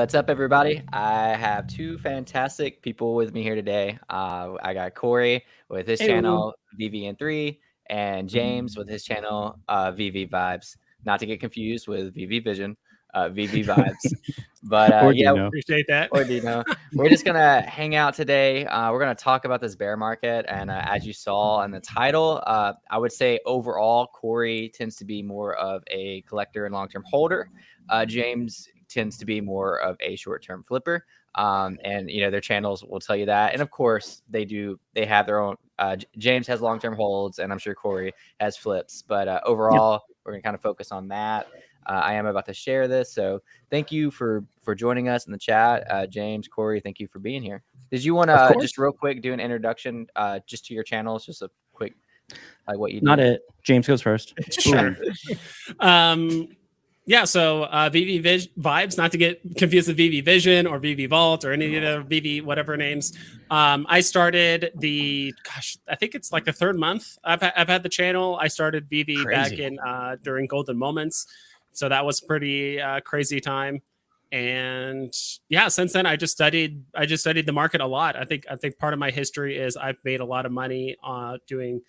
What's up, everybody? I have two fantastic people with me here today. I got Corey with his channel VVN3 and James with his channel Veve Vibes. Not to get confused with VV Vision, Veve Vibes. But yeah, appreciate that. Or Dino. We're just gonna hang out today. We're gonna talk about this bear market, and as you saw in the title, I would say overall, Corey tends to be more of a collector and long-term holder. James tends to be more of a short-term flipper. And you know, their channels will tell you that. And of course, they have their own. James has long-term holds, and I'm sure Corey has flips. But overall, we're gonna kind of focus on that. I am about to share this, so thank you for joining us in the chat. James, Corey, thank you for being here. Did you want to just real quick do an introduction just to your channels, just a quick like what you do? Not it. James goes first. Sure. Yeah, so Veve Vibes, not to get confused with Veve Vision or Veve Vault or any of the Veve whatever names. I started I think it's like the third month I've had the channel. I started Veve back in during Golden Moments, so that was pretty crazy time. And yeah, since then I just studied the market a lot. I think part of my history is I've made a lot of money doing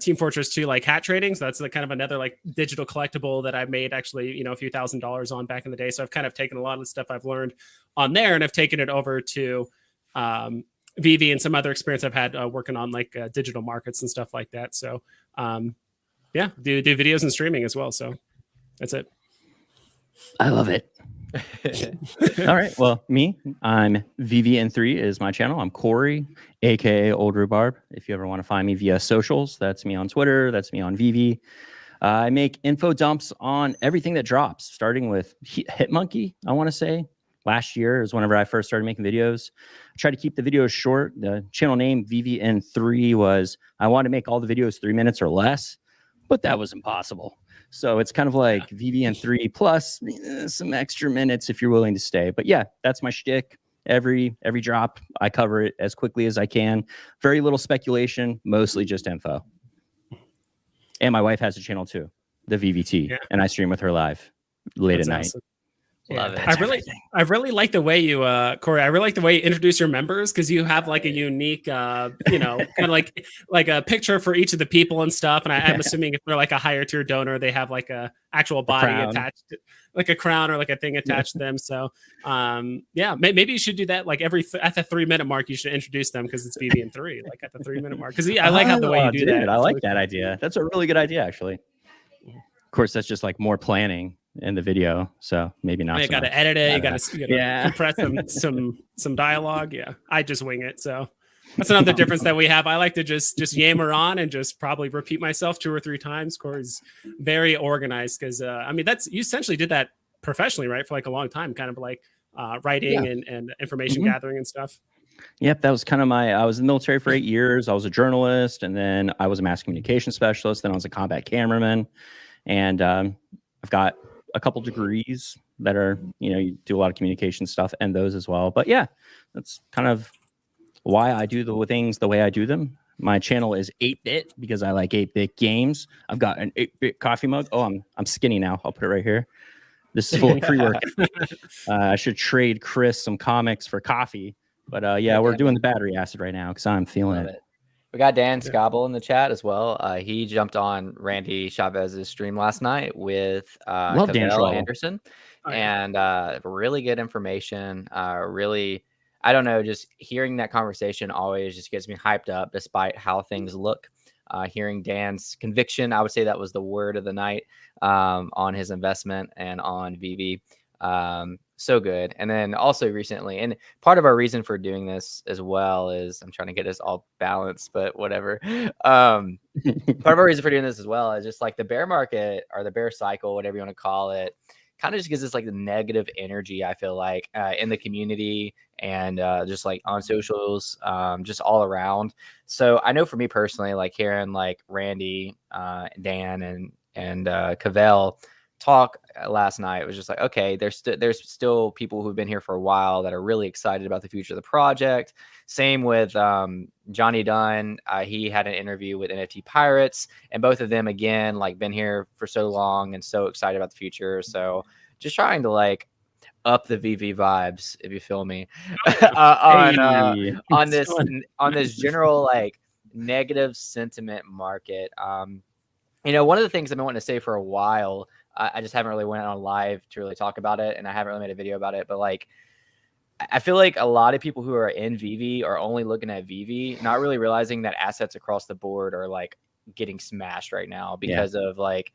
Team Fortress 2 like hat trading. So that's kind of another like digital collectible that I made actually, you know, a few $1,000s on back in the day. So I've kind of taken a lot of the stuff I've learned on there and I've taken it over to Veve and some other experience I've had working on like digital markets and stuff like that. So yeah, do videos and streaming as well. So that's it. I love it. All right. Well, I'm VVN3 is my channel. I'm Corey, aka Old Rhubarb. If you ever want to find me via socials, that's me on Twitter. That's me on Veve. I make info dumps on everything that drops, starting with Hitmonkey. I want to say last year is whenever I first started making videos. I try to keep the videos short. The channel name VVN3 was I wanted to make all the videos 3 minutes or less, but that was impossible. So it's kind of like VVN3 plus some extra minutes if you're willing to stay. But yeah, that's my shtick. Every drop, I cover it as quickly as I can. Very little speculation, mostly just info. And my wife has a channel too, the VVT, and I stream with her live late at night. Awesome. Love it. I really like the way you, Corey. I really like the way you introduce your members because you have like a unique, you know, kind of like a picture for each of the people and stuff. And I'm assuming if they're like a higher tier donor, they have like a actual body attached, like a crown or like a thing attached to them. So, yeah, maybe you should do that. Like at the 3 minute mark, you should introduce them because it's VVN3. Like at the 3 minute mark, because I like how the way you do that. I like that idea. That's a really good idea, actually. Of course, that's just like more planning in the video, so maybe not. You got to edit it. You got to compress some dialogue. Yeah, I just wing it. So that's another difference that we have. I like to just yammer on and just probably repeat myself 2 or 3 times. Corey's very organized because I mean you essentially did that professionally, right, for like a long time, kind of like writing and information gathering and stuff. Yep, that was kind of I was in the military for 8 years. I was a journalist, and then I was a mass communication specialist. Then I was a combat cameraman, and I've got a couple degrees that are, you know, you do a lot of communication stuff and those as well. But yeah, that's kind of why I do the things the way I do them. My channel is 8-bit because I like 8-bit games. I've got an 8-bit coffee mug. Oh, I'm skinny now. I'll put it right here. This is full of pre-work. I should trade Chris some comics for coffee. But yeah, we're doing the battery acid right now because I'm feeling it. We got Dan Scobble in the chat as well. He jumped on Randy Chavez's stream last night with Cavell Anderson, and really good information. Really, I don't know, just hearing that conversation always just gets me hyped up, despite how things look. Hearing Dan's conviction, I would say that was the word of the night on his investment and on Veve. So good. And then also recently, and part of our reason for doing this as well is I'm trying to get us all balanced, but whatever. Part of our reason for doing this as well is just like the bear market or the bear cycle, whatever you want to call it, kind of just gives us like the negative energy, I feel like, in the community and just like on socials, just all around. So I know for me personally, like hearing like Randy, Dan and Cavell talk last night, it was just like, okay, there's still people who've been here for a while that are really excited about the future of the project. Same with Johnny Dunn. He had an interview with NFT Pirates, and both of them again like been here for so long and so excited about the future. So just trying to like up the VV vibes, if you feel me, on this general like negative sentiment market. One of the things I've been wanting to say for a while, I just haven't really went on live to really talk about it, and I haven't really made a video about it, but like, I feel like a lot of people who are in VV are only looking at VV, not really realizing that assets across the board are like getting smashed right now because of like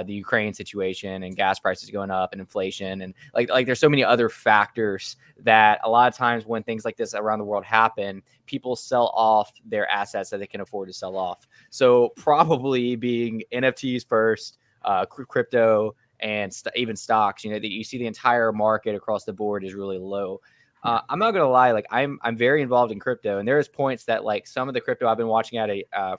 the Ukraine situation and gas prices going up and inflation, and like there's so many other factors that a lot of times when things like this around the world happen, people sell off their assets that they can afford to sell off. So probably being NFTs first, crypto, and even stocks, that you see the entire market across the board is really low. I'm not gonna lie, like I'm very involved in crypto, and there's points that like some of the crypto I've been watching at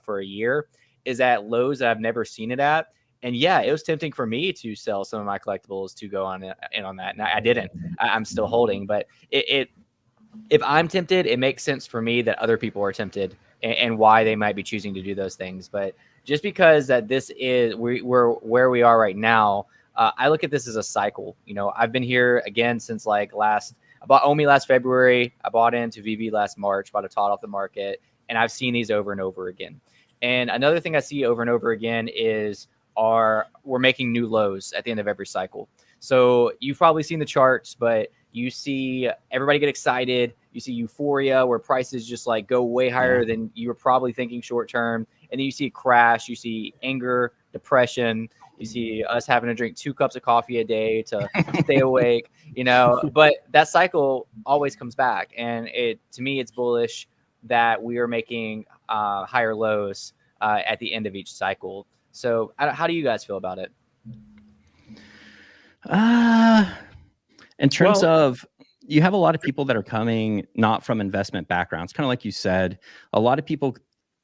for a year is at lows that I've never seen it at. And yeah, it was tempting for me to sell some of my collectibles to go on in on that. And I didn't. I'm still holding, but if I'm tempted, it makes sense for me that other people are tempted and why they might be choosing to do those things. But just because that this is we're where we are right now, I look at this as a cycle. I've been here again since like I bought Omi last February. I bought into VV last March, bought a tot off the market, and I've seen these over and over again. And another thing I see over and over again is we're making new lows at the end of every cycle. So you've probably seen the charts, but you see everybody get excited. You see euphoria where prices just like go way higher than you were probably thinking short term. And then you see a crash. You see anger, depression. You see us having to drink 2 cups of coffee a day to stay awake, but that cycle always comes back. And to me, it's bullish that we are making higher lows at the end of each cycle. So how do you guys feel about it? In terms of, you have a lot of people that are coming not from investment backgrounds, kind of like you said, a lot of people,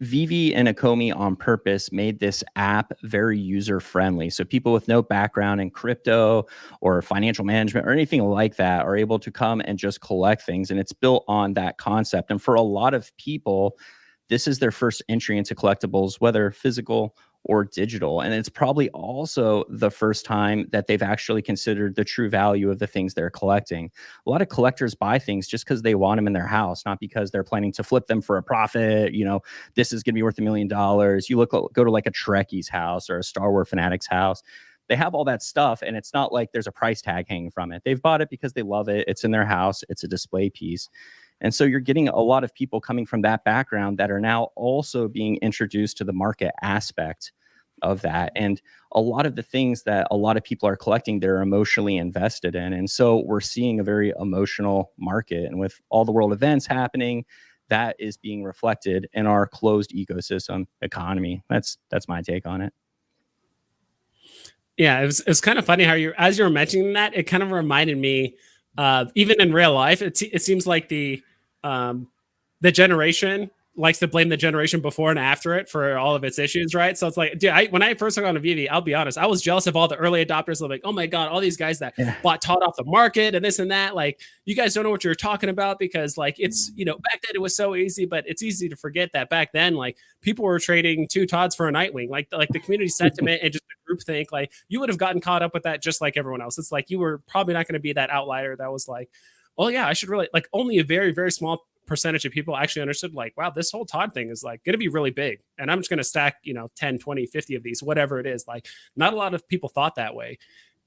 Veve and Akomi on purpose made this app very user friendly. So people with no background in crypto or financial management or anything like that are able to come and just collect things. And it's built on that concept. And for a lot of people, this is their first entry into collectibles, whether physical or digital. And it's probably also the first time that they've actually considered the true value of the things they're collecting. A lot of collectors buy things just because they want them in their house, not because they're planning to flip them for a profit. This is going to be worth $1 million. You go to like a Trekkie's house or a Star Wars fanatic's house. They have all that stuff, and it's not like there's a price tag hanging from it. They've bought it because they love it. It's in their house. It's a display piece. And so you're getting a lot of people coming from that background that are now also being introduced to the market aspect of that. And a lot of the things that a lot of people are collecting, they're emotionally invested in. And so we're seeing a very emotional market. And with all the world events happening, that is being reflected in our closed ecosystem economy. That's my take on it. Yeah, it was kind of funny how as you were mentioning that, it kind of reminded me even in real life, it seems like the generation likes to blame the generation before and after it for all of its issues, right? So it's like, dude, when I first got on a Veve, I'll be honest, I was jealous of all the early adopters. Like, oh my God, all these guys that bought tot off the market and this and that. Like, you guys don't know what you're talking about because like it's, back then it was so easy, but it's easy to forget that back then, like people were trading 2 tots for a Nightwing, like the community sentiment and just the group think, like you would have gotten caught up with that just like everyone else. It's like, you were probably not going to be that outlier that was like, oh yeah, I should really, like only a very, very small percentage of people actually understood like, wow, this whole Todd thing is like going to be really big. And I'm just going to stack, 10, 20, 50 of these, whatever it is. Like not a lot of people thought that way.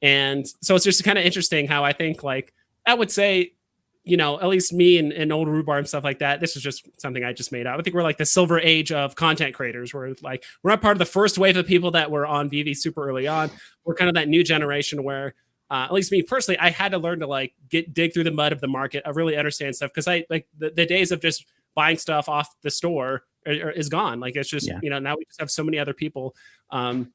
And so it's just kind of interesting how I think like, I would say, at least me and old Rhubarb and stuff like that, this is just something I just made up. I think we're like the silver age of content creators. We're not part of the first wave of people that were on Veve super early on. We're kind of that new generation where at least me personally, I had to learn to like dig through the mud of the market. I really understand stuff because I like the days of just buying stuff off the store is gone. Like it's just, now we just have so many other people on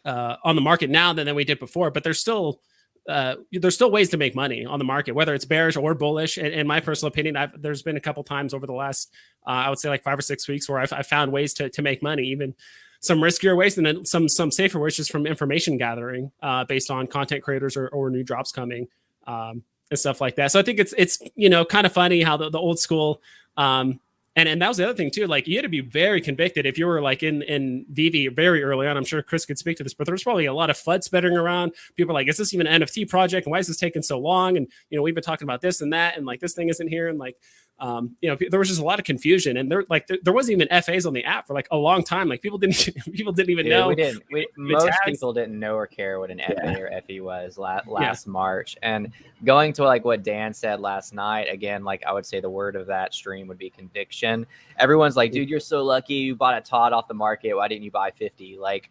the market now than we did before, but there's still ways to make money on the market, whether it's bearish or bullish. And in my personal opinion, there's been a couple times over the last, I would say like 5 or 6 weeks where I've found ways to make money, even some riskier ways and then some safer ways just from information gathering based on content creators or new drops coming and stuff like that. So I think it's kind of funny how the old school And that was the other thing too. Like, you had to be very convicted if you were like in Veve very early on. I'm sure Chris could speak to this, but there was probably a lot of FUD spreading around. People were like, is this even an NFT project? And why is this taking so long? And, you know, we've been talking about this and that, and like, this thing isn't here. And like, you know, there was just a lot of confusion, and there wasn't even FAs on the app for like a long time. Like, people didn't even know. Most people didn't know or care what an FA or FE was last March. And going to like what Dan said last night, again, like I would say the word of that stream would be conviction. Everyone's like, dude, you're so lucky you bought a Todd off the market. Why didn't you buy 50? Like,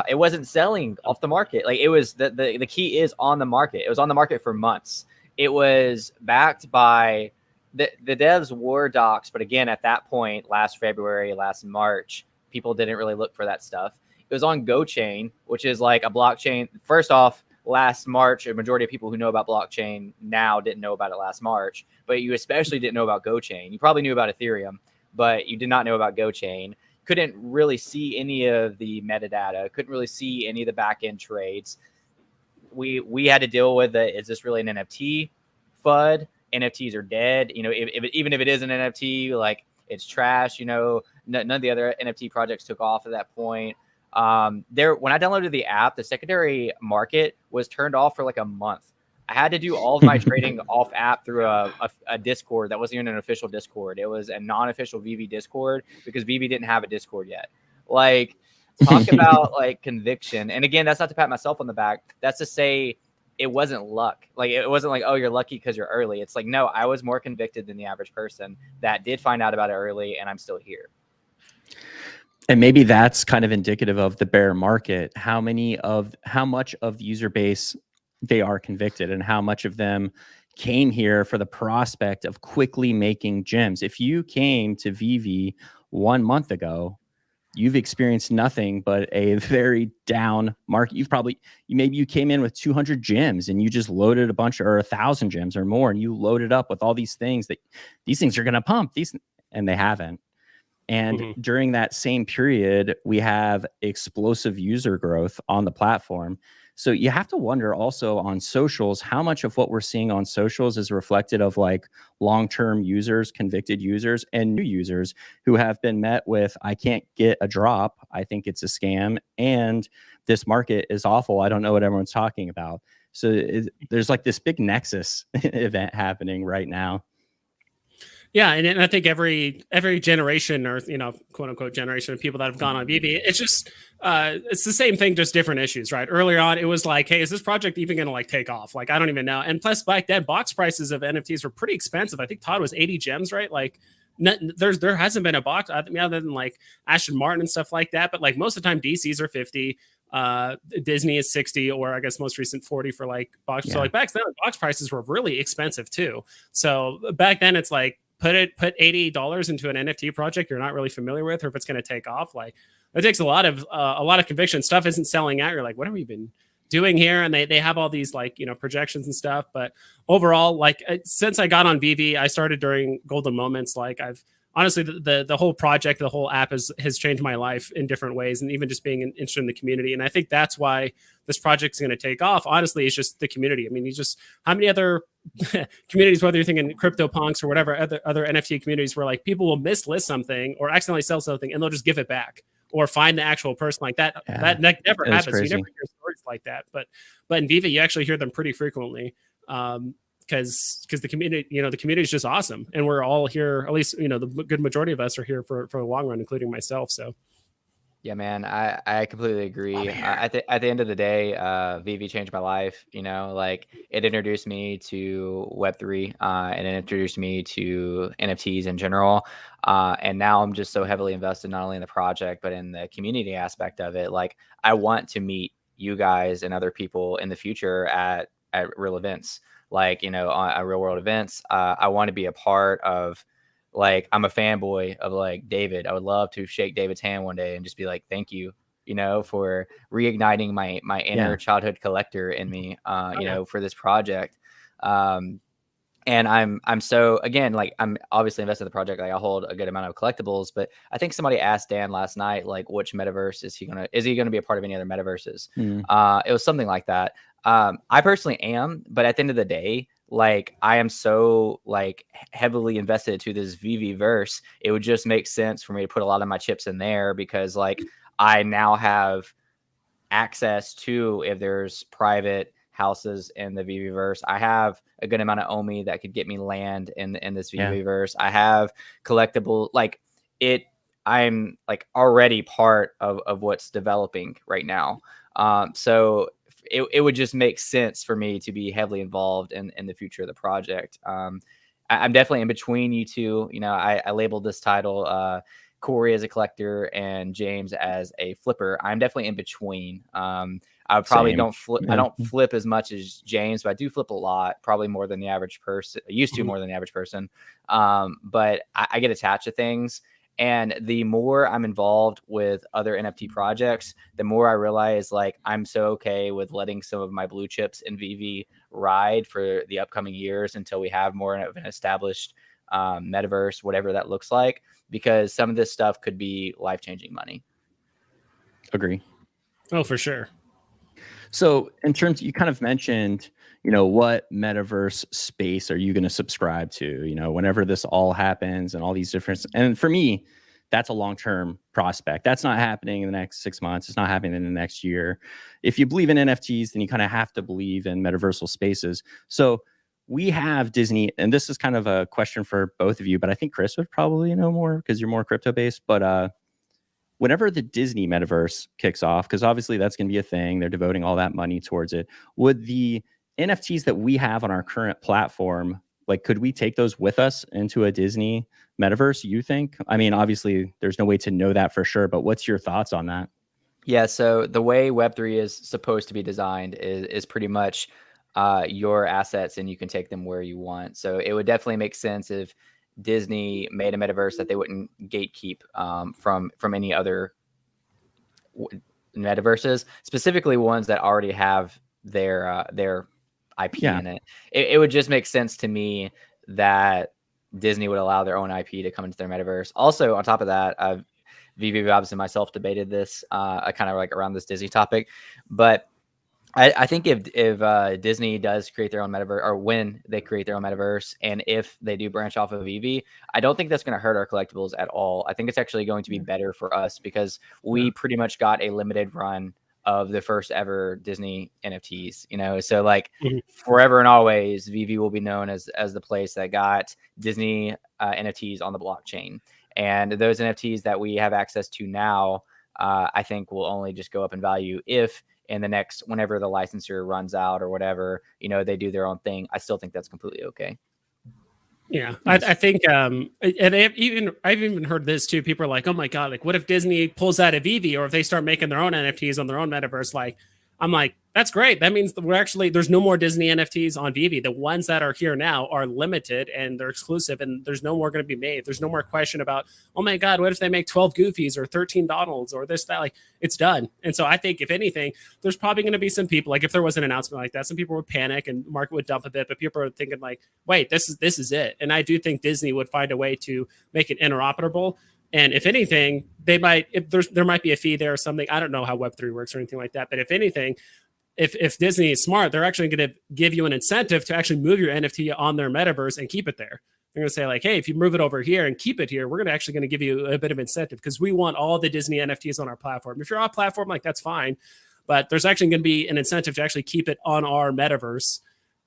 it wasn't selling off the market. Like, it was the key is on the market. It was on the market for months. It was backed by the devs were docs, but again, at that point, last February, last March, people didn't really look for that stuff. It was on GoChain, which is like a blockchain. First off, last March, a majority of people who know about blockchain now didn't know about it last March, but you especially didn't know about GoChain. You probably knew about Ethereum, but you did not know about GoChain. Couldn't really see any of the metadata, couldn't really see any of the back-end trades. We had to deal with it. Is this really an NFT FUD? NFTs are dead. You know, even if it is an NFT, like, it's trash. You know, none of the other NFT projects took off at that point. When I downloaded the app, the secondary market was turned off for like a month. I had to do all of my trading off app through a Discord that wasn't even an official Discord. It was a non-official Veve Discord because Veve didn't have a Discord yet. Like, talk about like conviction. And again, that's not to pat myself on the back. That's to say it wasn't luck. Like, it wasn't like, oh, you're lucky because you're early. It's like, no, I was more convicted than the average person that did find out about it early, and I'm still here. And maybe that's kind of indicative of the bear market. How much of the user base they are convicted, and how much of them came here for the prospect of quickly making gems. If you came to Veve 1 month ago, you've experienced nothing but a very down market. Maybe you came in with 200 gems and you just loaded a bunch, or 1,000 gems or more, and you loaded up with all these things that these things are going to pump and they haven't. And during that same period, we have explosive user growth on the platform. So you have to wonder also on socials, how much of what we're seeing on socials is reflected of like long-term users, convicted users, and new users who have been met with, I can't get a drop. I think it's a scam. And this market is awful. I don't know what everyone's talking about. So there's like this big nexus event happening right now. Yeah, and I think every generation, or, you know, quote unquote generation of people that have gone on Veve, it's just it's the same thing, just different issues, right? Earlier on, it was like, hey, is this project even going to like take off? Like, I don't even know. And plus, back then, box prices of NFTs were pretty expensive. I think Todd was 80 gems, right? Like, there hasn't been a box other than like Ashton Martin and stuff like that. But like, most of the time, DCs are 50. Disney is 60, or I guess most recent 40 for like box. Yeah. So like back then, box prices were really expensive too. So back then, it's like, put $80 into an NFT project you're not really familiar with, or if it's going to take off. Like, it takes a lot of conviction. Stuff isn't selling out. You're like, what have we been doing here? And they have all these like, you know, projections and stuff. But overall, like, since I got on Veve, I started during golden moments. Like, I've honestly, the whole project, the whole app has changed my life in different ways, and even just being interested in the community. And I think that's why this project is going to take off. Honestly, it's just the community. I mean, how many other communities, whether you're thinking CryptoPunks or whatever other NFT communities, where like people will mislist something or accidentally sell something and they'll just give it back or find the actual person like that. Yeah, that never happens. You never hear stories like that. But in Veve, you actually hear them pretty frequently. Because the community, you know, the community is just awesome, and we're all here. At least, you know, the good majority of us are here for the long run, including myself. So, yeah, man, I completely agree. At the end of the day, Veve changed my life. You know, like, it introduced me to Web3, and it introduced me to NFTs in general. And now I'm just so heavily invested not only in the project but in the community aspect of it. Like, I want to meet you guys and other people in the future at real events. Like, you know, on real world events. I want to be a part of, like, I'm a fanboy of like David. I would love to shake David's hand one day and just be like, thank you, you know, for reigniting my inner childhood collector in me, you know, for this project. And I'm so, again, like, I'm obviously invested in the project. Like, I hold a good amount of collectibles, but I think somebody asked Dan last night, like, which metaverse is he gonna be a part of any other metaverses? It was something like that. I personally am, but at the end of the day, like I am so like heavily invested to this Veve verse, it would just make sense for me to put a lot of my chips in there, because like I now have access to, if there's private houses in the Veve verse, I have a good amount of Omi that could get me land in this Veve verse. I have collectible, like I'm like already part of what's developing right now. So it would just make sense for me to be heavily involved in the future of the project. I'm definitely in between you two. You know, I labeled this title Corey as a collector and James as a flipper. I'm definitely in between. I probably don't flip. I don't flip as much as James, but I do flip a lot, probably more than the average person. I used to more than the average person. But I get attached to things. And the more I'm involved with other NFT projects, the more I realize like I'm so okay with letting some of my blue chips in Veve ride for the upcoming years until we have more of an established metaverse, whatever that looks like, because some of this stuff could be life-changing money. Agree. Oh, for sure. So in terms, you kind of mentioned, you know, what metaverse space are you going to subscribe to, you know, whenever this all happens and all these different, and for me, that's a long-term prospect. That's not happening in the next 6 months. It's not happening in the next year. If you believe in NFTs, then you kind of have to believe in metaversal spaces. So we have Disney, and this is kind of a question for both of you, but I think Chris would probably know more because you're more crypto-based. But whenever the Disney metaverse kicks off, because obviously that's going to be a thing, they're devoting all that money towards it. Would the NFTs that we have on our current platform, like, could we take those with us into a Disney metaverse, you think? I mean, obviously there's no way to know that for sure, but what's your thoughts on that? Yeah, so the way Web3 is supposed to be designed is pretty much your assets, and you can take them where you want. So it would definitely make sense if Disney made a metaverse that they wouldn't gatekeep from any other metaverses, specifically ones that already have their IP in it. It would just make sense to me that Disney would allow their own IP to come into their metaverse. Also, on top of that, Veve Vibes and myself debated this kind of like around this Disney topic, but I think if Disney does create their own metaverse, or when they create their own metaverse, and if they do branch off of Veve, I don't think that's going to hurt our collectibles at all. I think it's actually going to be better for us, because we pretty much got a limited run of the first ever Disney NFTs, you know? So like forever and always, Veve will be known as the place that got Disney NFTs on the blockchain. And those NFTs that we have access to now, I think will only just go up in value if in the next, whenever the licensor runs out or whatever, you know, they do their own thing. I still think that's completely okay. Yeah, I think, and I've even heard this too. People are like, "Oh my god, like what if Disney pulls out of Veve, or if they start making their own NFTs on their own metaverse?" Like, I'm like, that's great. That means that there's no more Disney NFTs on Veve. The ones that are here now are limited and they're exclusive, and there's no more going to be made. There's no more question about, oh my god, what if they make 12 Goofies or 13 Donalds or this, that? Like, it's done. And so I think, if anything, there's probably going to be some people, like if there was an announcement like that, some people would panic and the market would dump a bit, but people are thinking like, wait, this is it. And I do think Disney would find a way to make it interoperable. And if anything, they might, there might be a fee there or something. I don't know how Web3 works or anything like that. But if anything, if Disney is smart, they're actually going to give you an incentive to actually move your NFT on their metaverse and keep it there. They're going to say like, hey, if you move it over here and keep it here, we're going to give you a bit of incentive, because we want all the Disney NFTs on our platform. If you're on a platform, like, that's fine. But there's actually going to be an incentive to actually keep it on our metaverse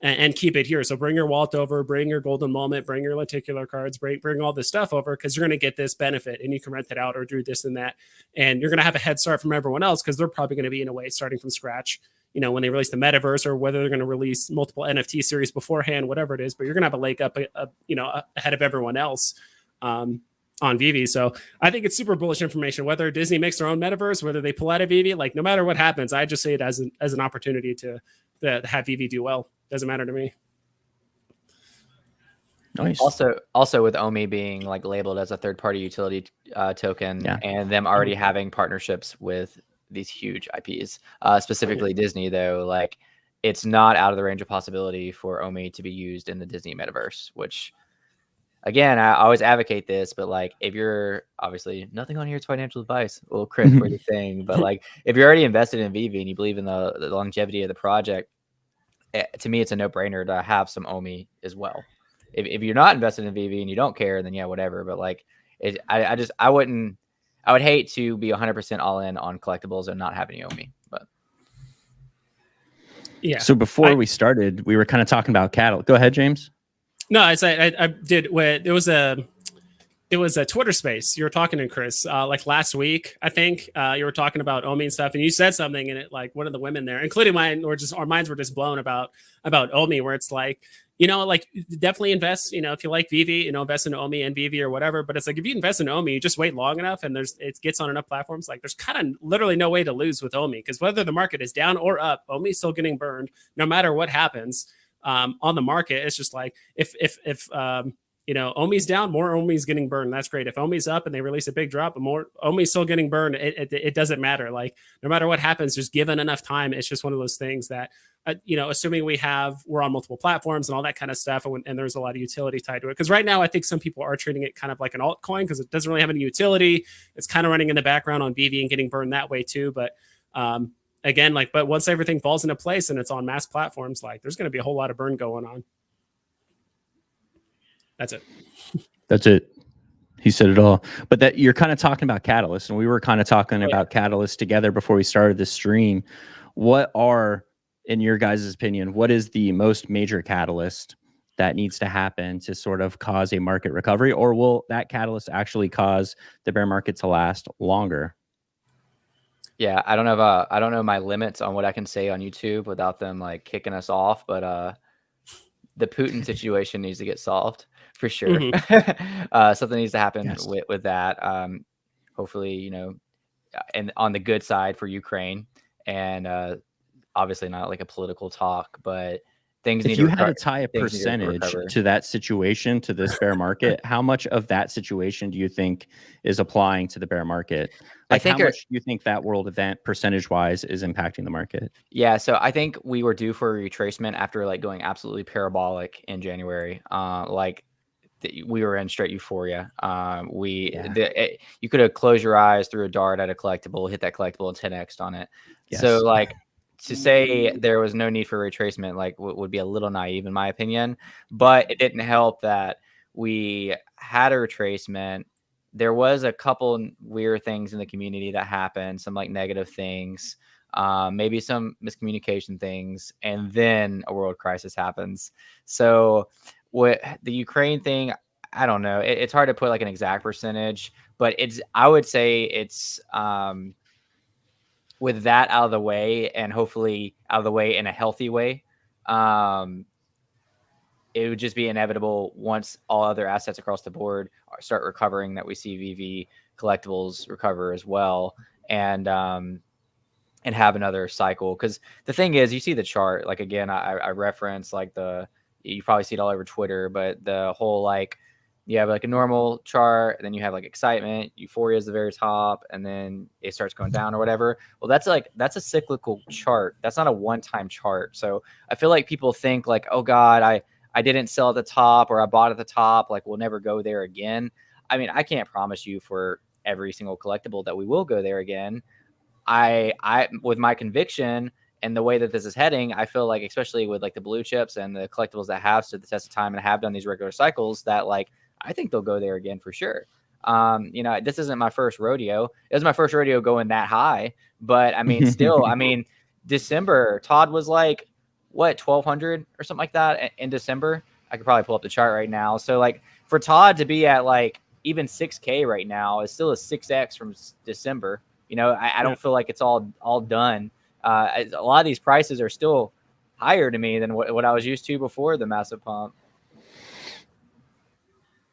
and keep it here. So bring your wallet over, bring your golden moment, bring your lenticular cards, bring all this stuff over, because you're going to get this benefit, and you can rent it out or do this and that. And you're going to have a head start from everyone else, because they're probably going to be, in a way, starting from scratch, you know, when they release the metaverse, or whether they're going to release multiple NFT series beforehand, whatever it is. But you're going to have a leg up, you know, ahead of everyone else on Veve. So I think it's super bullish information, whether Disney makes their own metaverse, whether they pull out of Veve, like, no matter what happens, I just say it as an opportunity to have Veve do well. Doesn't matter to me. Nice. Also with Omi being like labeled as a third-party utility token, and them already having partnerships with these huge IPs, specifically Disney, though, like, it's not out of the range of possibility for Omi to be used in the Disney metaverse, which, again, I always advocate this, but like, if you're, obviously nothing on here is financial advice, well, Chris, for the thing, but like, if you're already invested in Veve and you believe in the longevity of the project, to me, it's a no-brainer to have some OMI as well. If you're not invested in VV and you don't care, then yeah, whatever. But like, I would hate to be 100% all in on collectibles and not have any OMI. But yeah. So before we started, we were kind of talking about cattle. Go ahead, James. No, I did. It was a Twitter space. You were talking to Chris like last week, I think. You were talking about OMI and stuff, and you said something, and it like one of the women there, including mine, our minds were just blown about OMI, where it's like, like definitely invest. If you like VV, invest in OMI and VV or whatever. But it's like if you invest in OMI, you just wait long enough, and it gets on enough platforms. Like there's kind of literally no way to lose with OMI, because whether the market is down or up, OMI is still getting burned no matter what happens on the market. It's just like if OMI's down, more OMI's getting burned. That's great. If OMI's up and they release a big drop, more OMI's still getting burned. It doesn't matter. Like no matter what happens, just given enough time, it's just one of those things that, assuming we're on multiple platforms and all that kind of stuff, and there's a lot of utility tied to it. Because right now, I think some people are treating it kind of like an altcoin because it doesn't really have any utility. It's kind of running in the background on VV and getting burned that way too. But again, but once everything falls into place and it's on mass platforms, like there's going to be a whole lot of burn going on. That's it. He said it all. But that you're kind of talking about Catalyst, and we were kind of talking about Catalyst together before we started the stream. What are, in your guys' opinion, what is the most major catalyst that needs to happen to sort of cause a market recovery, or will that catalyst actually cause the bear market to last longer? Yeah, I don't know my limits on what I can say on YouTube without them like kicking us off, but the Putin situation needs to get solved for sure. Mm-hmm. Something needs to happen with that. Hopefully, and on the good side for Ukraine, and obviously not like a political talk, but things. If you had to tie a percentage to that situation, to this bear market, how much of that situation do you think is applying to the bear market? Like how much do you think that world event percentage-wise is impacting the market? Yeah, so I think we were due for a retracement after like going absolutely parabolic in January. We were in straight euphoria. You could have closed your eyes, threw a dart at a collectible, hit that collectible, and 10x'd on it. Yes. So like to say there was no need for retracement, like would be a little naive in my opinion. But it didn't help that we had a retracement. There was a couple weird things in the community that happened, some like negative things, maybe some miscommunication things, and then a world crisis happens. So what the Ukraine thing, I don't know. It's hard to put like an exact percentage, but I would say it's with that out of the way, and hopefully out of the way in a healthy way, it would just be inevitable once all other assets across the board start recovering that we see VV collectibles recover as well, and have another cycle. Because the thing is, you see the chart, like again, I reference like you probably see it all over Twitter, but the whole like you have like a normal chart, and then you have like excitement, euphoria is the very top, and then it starts going down or whatever. Well, that's a cyclical chart. That's not a one-time chart. So I feel like people think like, oh God, I didn't sell at the top, or I bought at the top, like we'll never go there again. I mean, I can't promise you for every single collectible that we will go there again. I with my conviction and the way that this is heading, I feel like, especially with like the blue chips and the collectibles that have stood the test of time and have done these regular cycles, that like I think they'll go there again for sure. This isn't my first rodeo. It was my first rodeo going that high, but I mean, still, I mean, December, Todd was like, what, 1,200 or something like that in December. I could probably pull up the chart right now. So like for Todd to be at like even 6K right now is still a 6X from December. I don't feel like it's all done. A lot of these prices are still higher to me than what I was used to before the massive pump.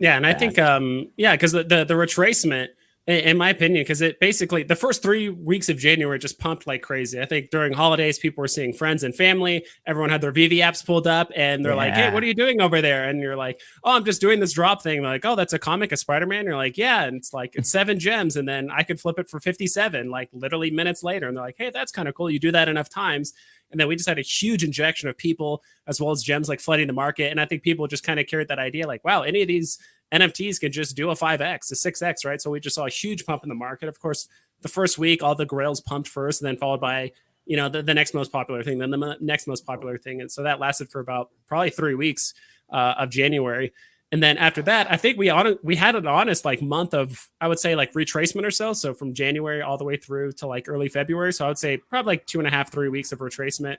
Yeah, and I think because the retracement, in my opinion, because it basically the first 3 weeks of January just pumped like crazy. I think during holidays, people were seeing friends and family. Everyone had their VV apps pulled up, and they're like, "Hey, what are you doing over there?" And you're like, "Oh, I'm just doing this drop thing." They're like, "Oh, that's a comic of Spider-Man." You're like, "Yeah," and it's like it's 7 gems, and then I could flip it for 57, like literally minutes later. And they're like, "Hey, that's kind of cool. You do that enough times." And then we just had a huge injection of people as well as gems like flooding the market. And I think people just kind of carried that idea like, wow, any of these NFTs can just do a 5X, a 6X, right? So we just saw a huge pump in the market. Of course, the first week, all the grails pumped first, and then followed by, the next most popular thing, then the next most popular thing. And so that lasted for about probably 3 weeks of January. And then after that, I think we had an honest like month of, I would say, like retracement or so. So from January all the way through to like early February. So I would say probably like 2.5, 3 weeks of retracement.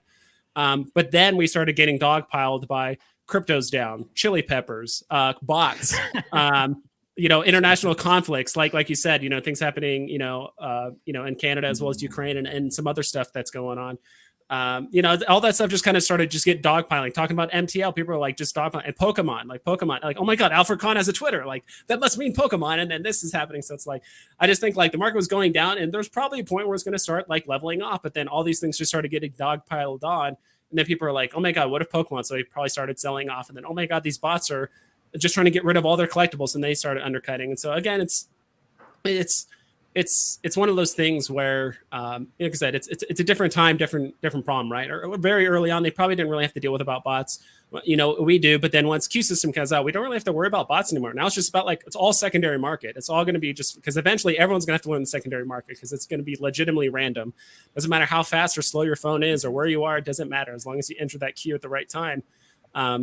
But then we started getting dogpiled by cryptos down, chili peppers, bots, international conflicts, like you said, things happening, in Canada as well as Ukraine and some other stuff that's going on. All that stuff just kind of started just get dogpiling. Talking about MTL, people are like just dogpiling. And Pokemon, like, oh my God, Alfred Kahn has a Twitter. Like, that must mean Pokemon. And then this is happening. So it's like, I just think like the market was going down and there's probably a point where it's going to start like leveling off. But then all these things just started getting dogpiled on. And then people are like, oh my God, what if Pokemon? So they probably started selling off. And then, oh my God, these bots are just trying to get rid of all their collectibles. And they started undercutting. And so again, it's one of those things where, like I said, it's a different time, different problem, right? Or very early on, they probably didn't really have to deal with about bots. We do, but then once Q system comes out, we don't really have to worry about bots anymore. Now it's just about like, it's all secondary market. It's all going to be just because eventually everyone's going to have to learn the secondary market because it's going to be legitimately random. Doesn't matter how fast or slow your phone is or where you are. It doesn't matter as long as you enter that queue at the right time. Now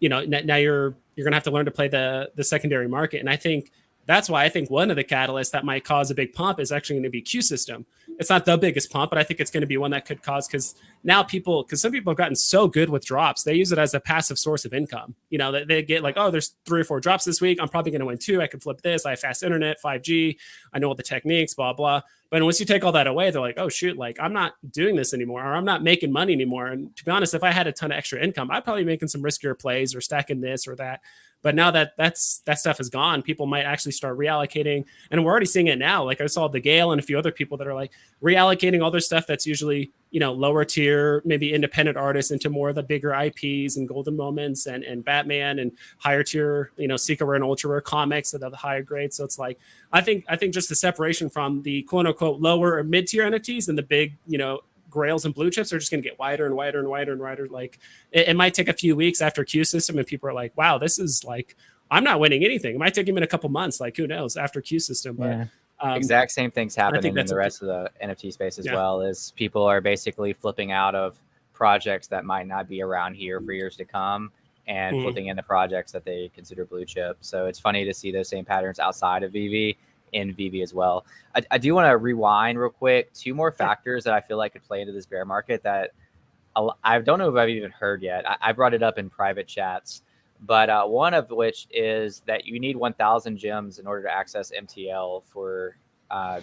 you're going to have to learn to play the secondary market. And I think that's why I think one of the catalysts that might cause a big pump is actually going to be Q system. It's not the biggest pump, but I think it's going to be one that could cause, because some people have gotten so good with drops, they use it as a passive source of income. They get like, oh, there's 3 or 4 drops this week. I'm probably going to win 2. I can flip this. I have fast internet, 5G. I know all the techniques, blah, blah. But once you take all that away, they're like, oh, shoot, like I'm not doing this anymore, or I'm not making money anymore. And to be honest, if I had a ton of extra income, I'd probably be making some riskier plays or stacking this or that. But now that stuff is gone, people might actually start reallocating. And we're already seeing it now. Like I saw the Gale and a few other people that are like reallocating all their stuff that's usually, lower tier, maybe independent artists into more of the bigger IPs and Golden Moments and Batman and higher tier, secret rare and ultra rare comics that are the higher grade. So it's like, I think just the separation from the quote unquote lower or mid tier NFTs and the big, grails and blue chips are just going to get wider and wider and wider and wider. Like it might take a few weeks after Q system and people are like, wow, this is like, I'm not winning anything. It might take him in a couple months. Like who knows after Q system, but exact same things happening in the rest of the NFT space as well, as people are basically flipping out of projects that might not be around here for years to come and flipping into projects that they consider blue chip. So it's funny to see those same patterns outside of Veve in Veve as well. I do want to rewind real quick. 2 more factors that I feel like could play into this bear market that I don't know if I've even heard yet. I brought it up in private chats, but one of which is that you need 1,000 gems in order to access MTL for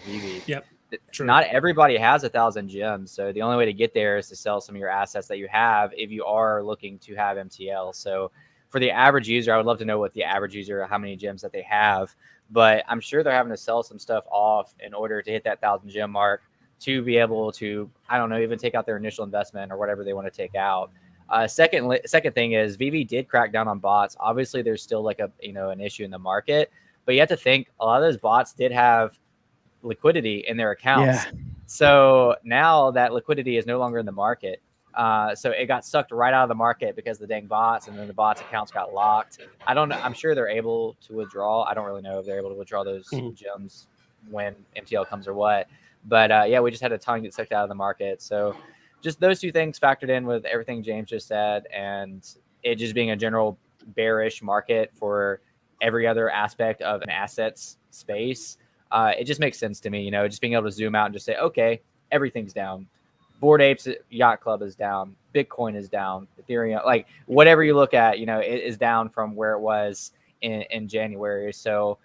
Veve. Yep. True. Not everybody has 1,000 gems, so the only way to get there is to sell some of your assets that you have if you are looking to have MTL. So for the average user, I would love to know what the average user, how many gems that they have. But I'm sure they're having to sell some stuff off in order to hit that 1,000 gem mark to be able to, I don't know, even take out their initial investment or whatever they want to take out. Second thing is Veve did crack down on bots. Obviously, there's still like an issue in the market, but you have to think a lot of those bots did have liquidity in their accounts. Yeah. So now that liquidity is no longer in the market. So it got sucked right out of the market because of the dang bots, and then the bots accounts got locked. I don't know. I'm sure they're able to withdraw. I don't really know if they're able to withdraw those gems when MTL comes or what. But we just had a ton get sucked out of the market. So just those 2 things factored in with everything James just said, and it just being a general bearish market for every other aspect of an assets space. It just makes sense to me, just being able to zoom out and just say, okay, everything's down. Bored Apes Yacht Club is down. Bitcoin is down. Ethereum, like whatever you look at, it is down from where it was in January. So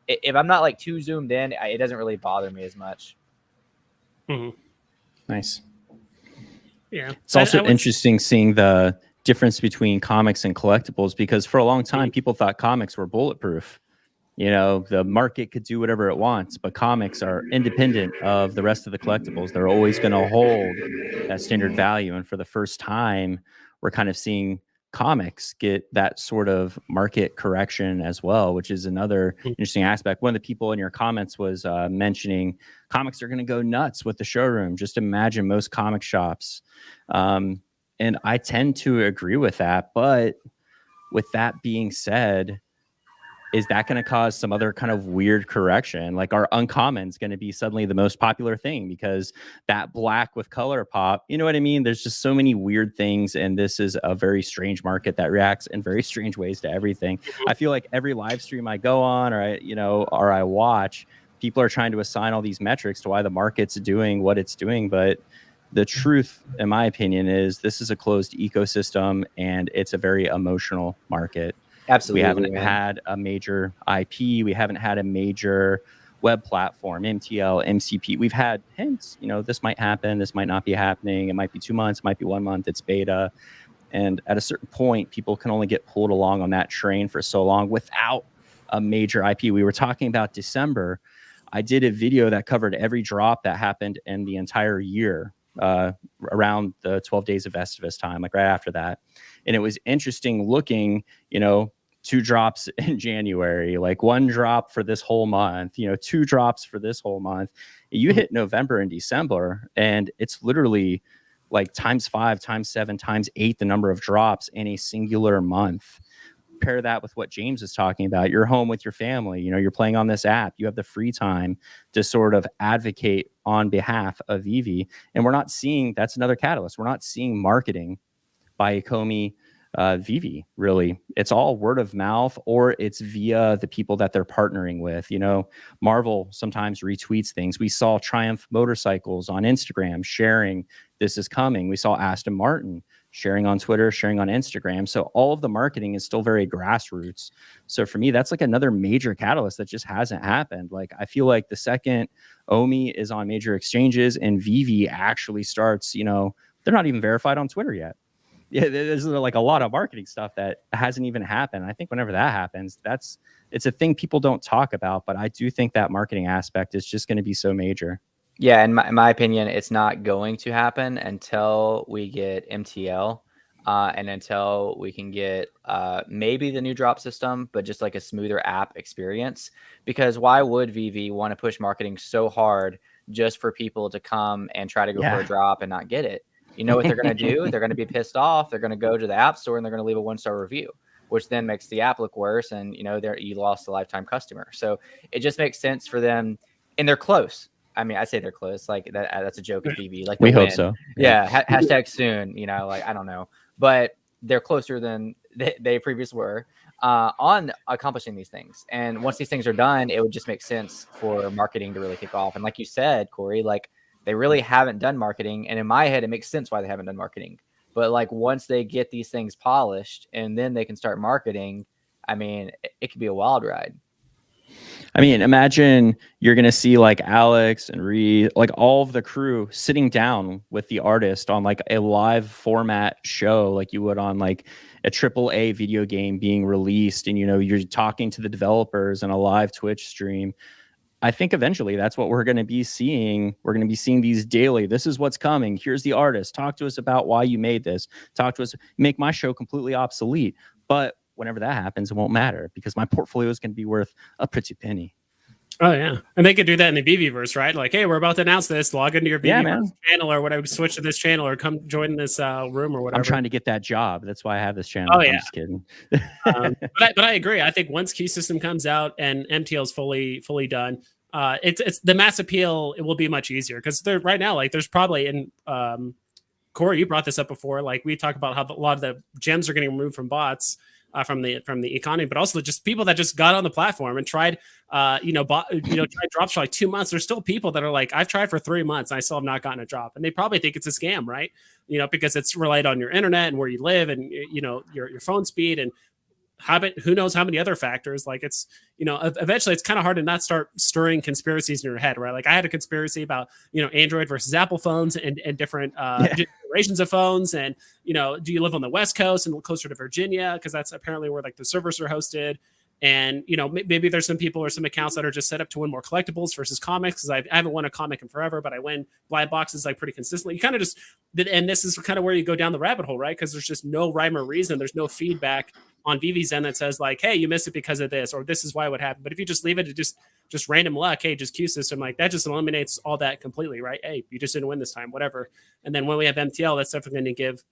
if I'm not like too zoomed in, it doesn't really bother me as much. Nice. Yeah. It's also interesting seeing the difference between comics and collectibles, because for a long time, people thought comics were bulletproof. The market could do whatever it wants, but comics are independent of the rest of the collectibles. They're always going to hold that standard value. And for the first time, we're kind of seeing comics get that sort of market correction as well, which is another interesting aspect. One of the people in your comments was mentioning comics are going to go nuts with the showroom. Just imagine most comic shops. And I tend to agree with that. But with that being said, is that going to cause some other kind of weird correction? Like, are uncommons going to be suddenly the most popular thing because that black with color pop? You know what I mean? There's just so many weird things, and this is a very strange market that reacts in very strange ways to everything. I feel like every live stream I go on or I watch, people are trying to assign all these metrics to why the market's doing what it's doing, but the truth, in my opinion, is this is a closed ecosystem and it's a very emotional market. Absolutely. We haven't had a major IP. We haven't had a major web platform, MTL, MCP. We've had hints, this might happen. This might not be happening. It might be 2 months, it might be 1 month. It's beta. And at a certain point, people can only get pulled along on that train for so long without a major IP. We were talking about December. I did a video that covered every drop that happened in the entire year around the 12 days of Festivus time, like right after that. And it was interesting looking, 2 drops in January, like 1 drop for this whole month, 2 drops for this whole month. You hit November and December, and it's literally like times 5, times 7, times 8 the number of drops in a singular month. Pair that with what James is talking about. You're home with your family, you're playing on this app. You have the free time to sort of advocate on behalf of Veve. And we're not seeing, that's another catalyst. We're not seeing marketing by Ecomi Veve, really. It's all word of mouth, or it's via the people that they're partnering with. Marvel sometimes retweets things. We saw Triumph Motorcycles on Instagram sharing this is coming. We saw Aston Martin sharing on Twitter, sharing on Instagram. So all of the marketing is still very grassroots. So for me, that's like another major catalyst that just hasn't happened. Like, I feel like the second Omi is on major exchanges and Veve actually starts, they're not even verified on Twitter yet. Yeah, there's like a lot of marketing stuff that hasn't even happened. I think whenever that happens, it's a thing people don't talk about, but I do think that marketing aspect is just going to be so major. Yeah, in my opinion, it's not going to happen until we get MTL and until we can get maybe the new drop system, but just like a smoother app experience. Because why would Veve want to push marketing so hard just for people to come and try to go for a drop and not get it? You know what they're going to do? They're going to be pissed off. They're going to go to the app store and they're going to leave a 1-star review, which then makes the app look worse. And, you lost a lifetime customer. So it just makes sense for them. And they're close. I mean, I say they're close. Like that's a joke at Veve. Like we hope so. Yeah. Hashtag soon, like, I don't know. But they're closer than they previously were on accomplishing these things. And once these things are done, it would just make sense for marketing to really kick off. And like you said, Corey, like, they really haven't done marketing. And in my head, it makes sense why they haven't done marketing. But like once they get these things polished and then they can start marketing, I mean, it could be a wild ride. I mean, imagine you're going to see like Alex and like all of the crew sitting down with the artist on like a live format show, like you would on like a AAA video game being released. And, you're talking to the developers in a live Twitch stream. I think eventually that's what we're going to be seeing. We're going to be seeing these daily. This is what's coming. Here's the artist. Talk to us about why you made this. Talk to us. Make my show completely obsolete. But whenever that happens, it won't matter because my portfolio is going to be worth a pretty penny. Oh, yeah. And they could do that in the Veveverse, right? Like, hey, we're about to announce this. Log into your Veveverse channel or whatever. Switch to this channel or come join this room or whatever. I'm trying to get that job. That's why I have this channel. Oh, yeah. I'm just kidding. But I agree. I think once Q System comes out and MTL is fully done, it's the mass appeal. It will be much easier because right now, like, there's probably in Corey, you brought this up before. Like, we talk about how a lot of the gems are getting removed from bots. From the economy, but also just people that just got on the platform and tried, tried drops for like 2 months. There's still people that are like, I've tried for 3 months and I still have not gotten a drop, and they probably think it's a scam, right? Because it's relied on your internet and where you live and your phone speed and who knows how many other factors. Like it's eventually it's kind of hard to not start stirring conspiracies in your head, right? Like I had a conspiracy about Android versus Apple phones and different generations of phones, and do you live on the West Coast and closer to Virginia because that's apparently where like the servers are hosted. And maybe there's some people or some accounts that are just set up to win more collectibles versus comics, because I haven't won a comic in forever, but I win blind boxes like pretty consistently. You kind of just, and this is kind of where you go down the rabbit hole, right? Because there's just no rhyme or reason. There's no feedback on Veve's end that says like, hey, you missed it because of this, or this is why it would happen. But if you just leave it to just random luck, hey, just Q system, like that just eliminates all that completely, right? Hey, you just didn't win this time, whatever. And then when we have MTL, that's definitely going to give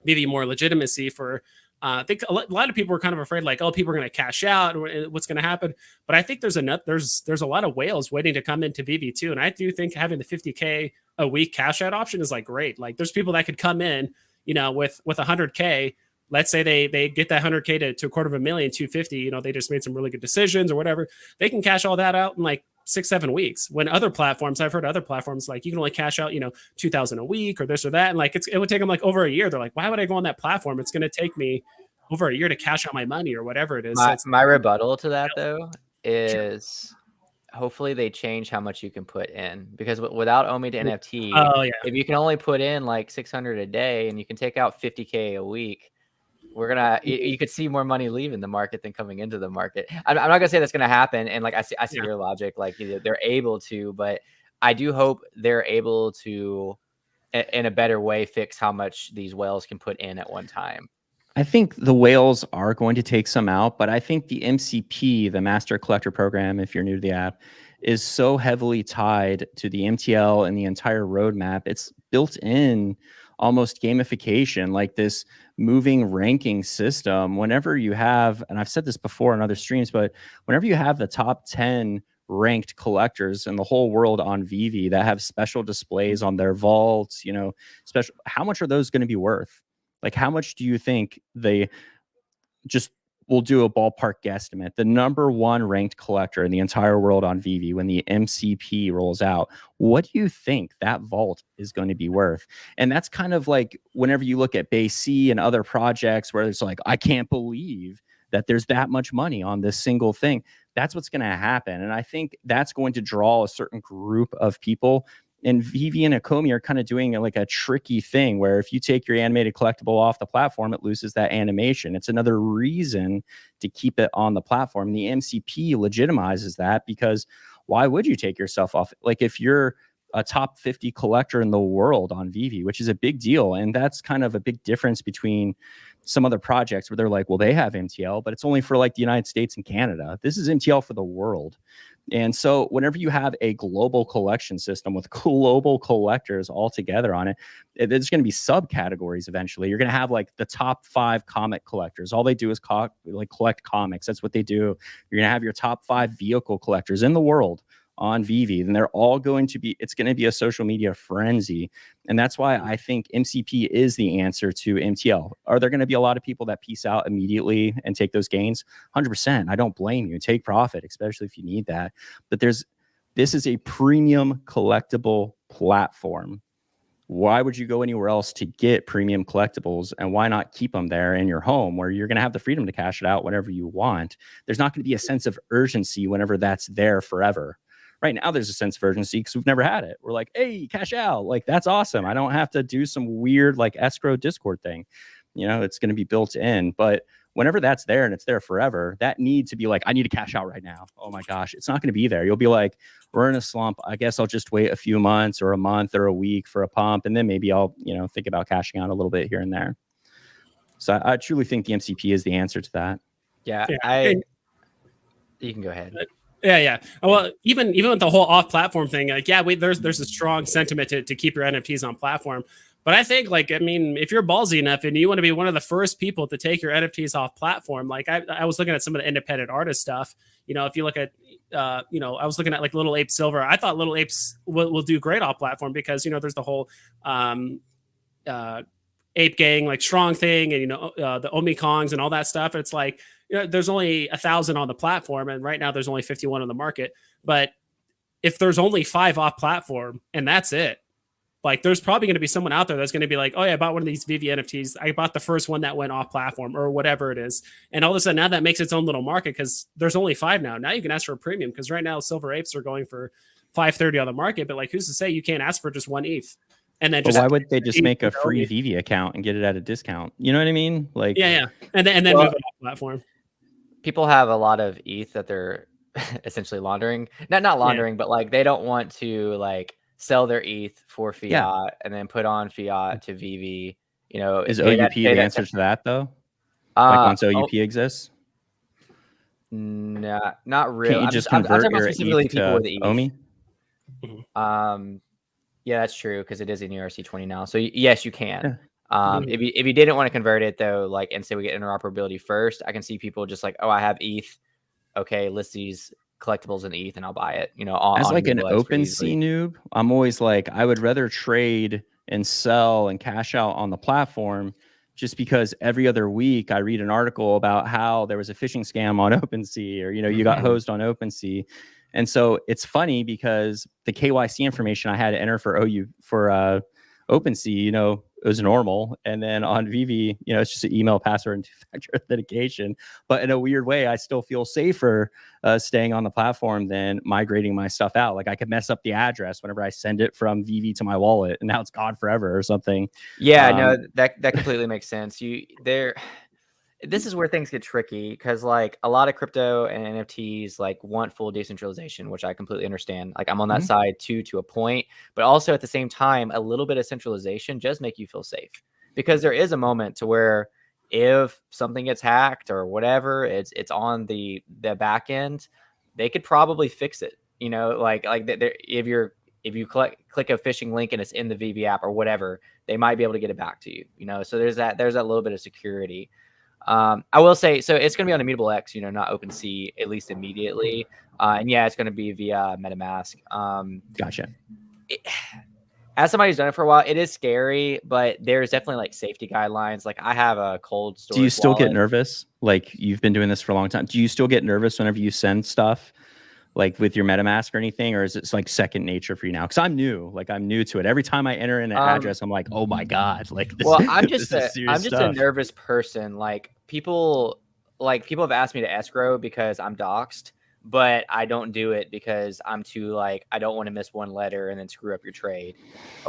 Veve more legitimacy for I think a lot of people were kind of afraid, like, oh, people are going to cash out, what's going to happen? But I think there's a lot of whales waiting to come into VV2, and I do think having the 50K a week cash out option is like great. Like, there's people that could come in, with 100K. Let's say they get that 100K to $250,000, 250. They just made some really good decisions or whatever. They can cash all that out in like 6-7 weeks. When other platforms, I've heard other platforms, like you can only cash out, 2,000 a week or this or that. And like, it would take them like over a year. They're like, why would I go on that platform? It's going to take me over a year to cash out my money or whatever it is. My rebuttal to that though is hopefully they change how much you can put in, because without Omi to NFT, if you can only put in like 600 a day and you can take out 50K a week, you could see more money leaving the market than coming into the market. I'm not gonna say that's gonna happen, and like I see your logic, like they're able to, but I do hope they're able to, in a better way, fix how much these whales can put in at one time. I think the whales are going to take some out, but I think the MCP, the Master Collector Program, if you're new to the app, is so heavily tied to the MTL and the entire roadmap. It's built in almost gamification, like this moving ranking system. Whenever you have, and I've said this before in other streams, but whenever you have the top 10 ranked collectors in the whole world on Veve that have special displays on their vaults, special, how much are those going to be worth? Like, how much do you think they just will do a ballpark guesstimate? The number one ranked collector in the entire world on Veve, when the MCP rolls out, what do you think that vault is going to be worth? And that's kind of like whenever you look at Base C and other projects where it's like, I can't believe that there's that much money on this single thing. That's what's going to happen. And I think that's going to draw a certain group of people. And Veve and Akomi are kind of doing like a tricky thing where if you take your animated collectible off the platform, it loses that animation. It's another reason to keep it on the platform. The MCP legitimizes that, because why would you take yourself off? Like, if you're a top 50 collector in the world on Veve, which is a big deal. And that's kind of a big difference between some other projects where they're like, well, they have MTL, but it's only for like the United States and Canada. This is MTL for the world. And so whenever you have a global collection system with global collectors all together on it, there's going to be subcategories eventually. You're going to have like the top 5 comic collectors. All they do is collect comics. That's what they do. You're going to have your top 5 vehicle collectors in the world on Veve, and they're all going to be, it's going to be a social media frenzy. And that's why I think MCP is the answer to MTL. Are there going to be a lot of people that peace out immediately and take those gains? 100%. I don't blame you. Take profit, especially if you need that. But this is a premium collectible platform. Why would you go anywhere else to get premium collectibles? And why not keep them there in your home where you're going to have the freedom to cash it out whenever you want? There's not going to be a sense of urgency whenever that's there forever. Right now, there's a sense of urgency because we've never had it. We're like, hey, cash out. Like, that's awesome. I don't have to do some weird like escrow Discord thing. It's going to be built in. But whenever that's there and it's there forever, that need to be like, I need to cash out right now. Oh my gosh, it's not going to be there. You'll be like, we're in a slump. I guess I'll just wait a few months or a month or a week for a pump. And then maybe I'll, think about cashing out a little bit here and there. So I truly think the MCP is the answer to that. Yeah. You can go ahead. Yeah. Well, even with the whole off-platform thing, like, there's a strong sentiment to keep your NFTs on platform. But I think, if you're ballsy enough and you want to be one of the first people to take your NFTs off platform, like I was looking at some of the independent artist stuff. If you look at, I was looking at like Little Ape Silver. I thought Little Apes will do great off platform because, there's the whole Ape Gang, like Strong thing, and, the Omi Kongs and all that stuff. It's like, there's only 1,000 on the platform, and right now there's only 51 on the market. But if there's only 5 off platform and that's it, like, there's probably going to be someone out there that's going to be like, oh yeah, I bought one of these Veve NFTs. I bought the first one that went off platform or whatever it is. And all of a sudden now that makes its own little market because there's only 5 now. Now you can ask for a premium because right now Silver Apes are going for 530 on the market. But like, who's to say you can't ask for just 1 ETH? And then why would they just make a free Veve account and get it at a discount? You know what I mean? Like, yeah. And then move it off platform. People have a lot of ETH that they're essentially laundering. Not laundering, but like they don't want to like sell their ETH for fiat and then put on fiat to Veve. Is OUP the answer to that though? Like once OUP exists? Nah, not really. Can't you just convert your ETH to Omi? Yeah, that's true because it is in ERC20 now. So yes, you can. If you didn't want to convert it though, like, and say we get interoperability first, I can see people just like, oh, I have ETH. Okay, list these collectibles in ETH and I'll buy it. As like an Moonlight pretty OpenSea easily. noob, I'm always like, I would rather trade and sell and cash out on the platform, just because every other week I read an article about how there was a phishing scam on OpenSea, or you got hosed on OpenSea. And so it's funny because the KYC information I had to enter for OpenSea, it was normal. And then on Veve, it's just an email, password, and two-factor authentication. But in a weird way, I still feel safer staying on the platform than migrating my stuff out. Like I could mess up the address whenever I send it from Veve to my wallet, and now it's gone forever or something. Yeah, no, that completely makes sense. This is where things get tricky, because like a lot of crypto and NFTs like want full decentralization, which I completely understand. Like I'm on that side too, to a point, but also at the same time, a little bit of centralization does make you feel safe, because there is a moment to where if something gets hacked or whatever, it's on the back end, they could probably fix it. If you click a phishing link and it's in the Veve app or whatever, they might be able to get it back to you. So there's that little bit of security. I will say, so it's going to be on Immutable X, not OpenSea, at least immediately. And yeah, it's going to be via MetaMask. Gotcha. As somebody who's done it for a while, it is scary, but there's definitely like safety guidelines. Like I have a cold storage. Do you still wallet. get nervous? Like you've been doing this for a long time. Do you still get nervous whenever you send stuff, like with your MetaMask or anything, or is it like second nature for you now? Because I'm new to it. Every time I enter in an address, I'm like, oh my god, like this. Well, I'm just a nervous person. Like people have asked me to escrow because I'm doxxed, but I don't do it because I'm too like, I don't want to miss one letter and then screw up your trade,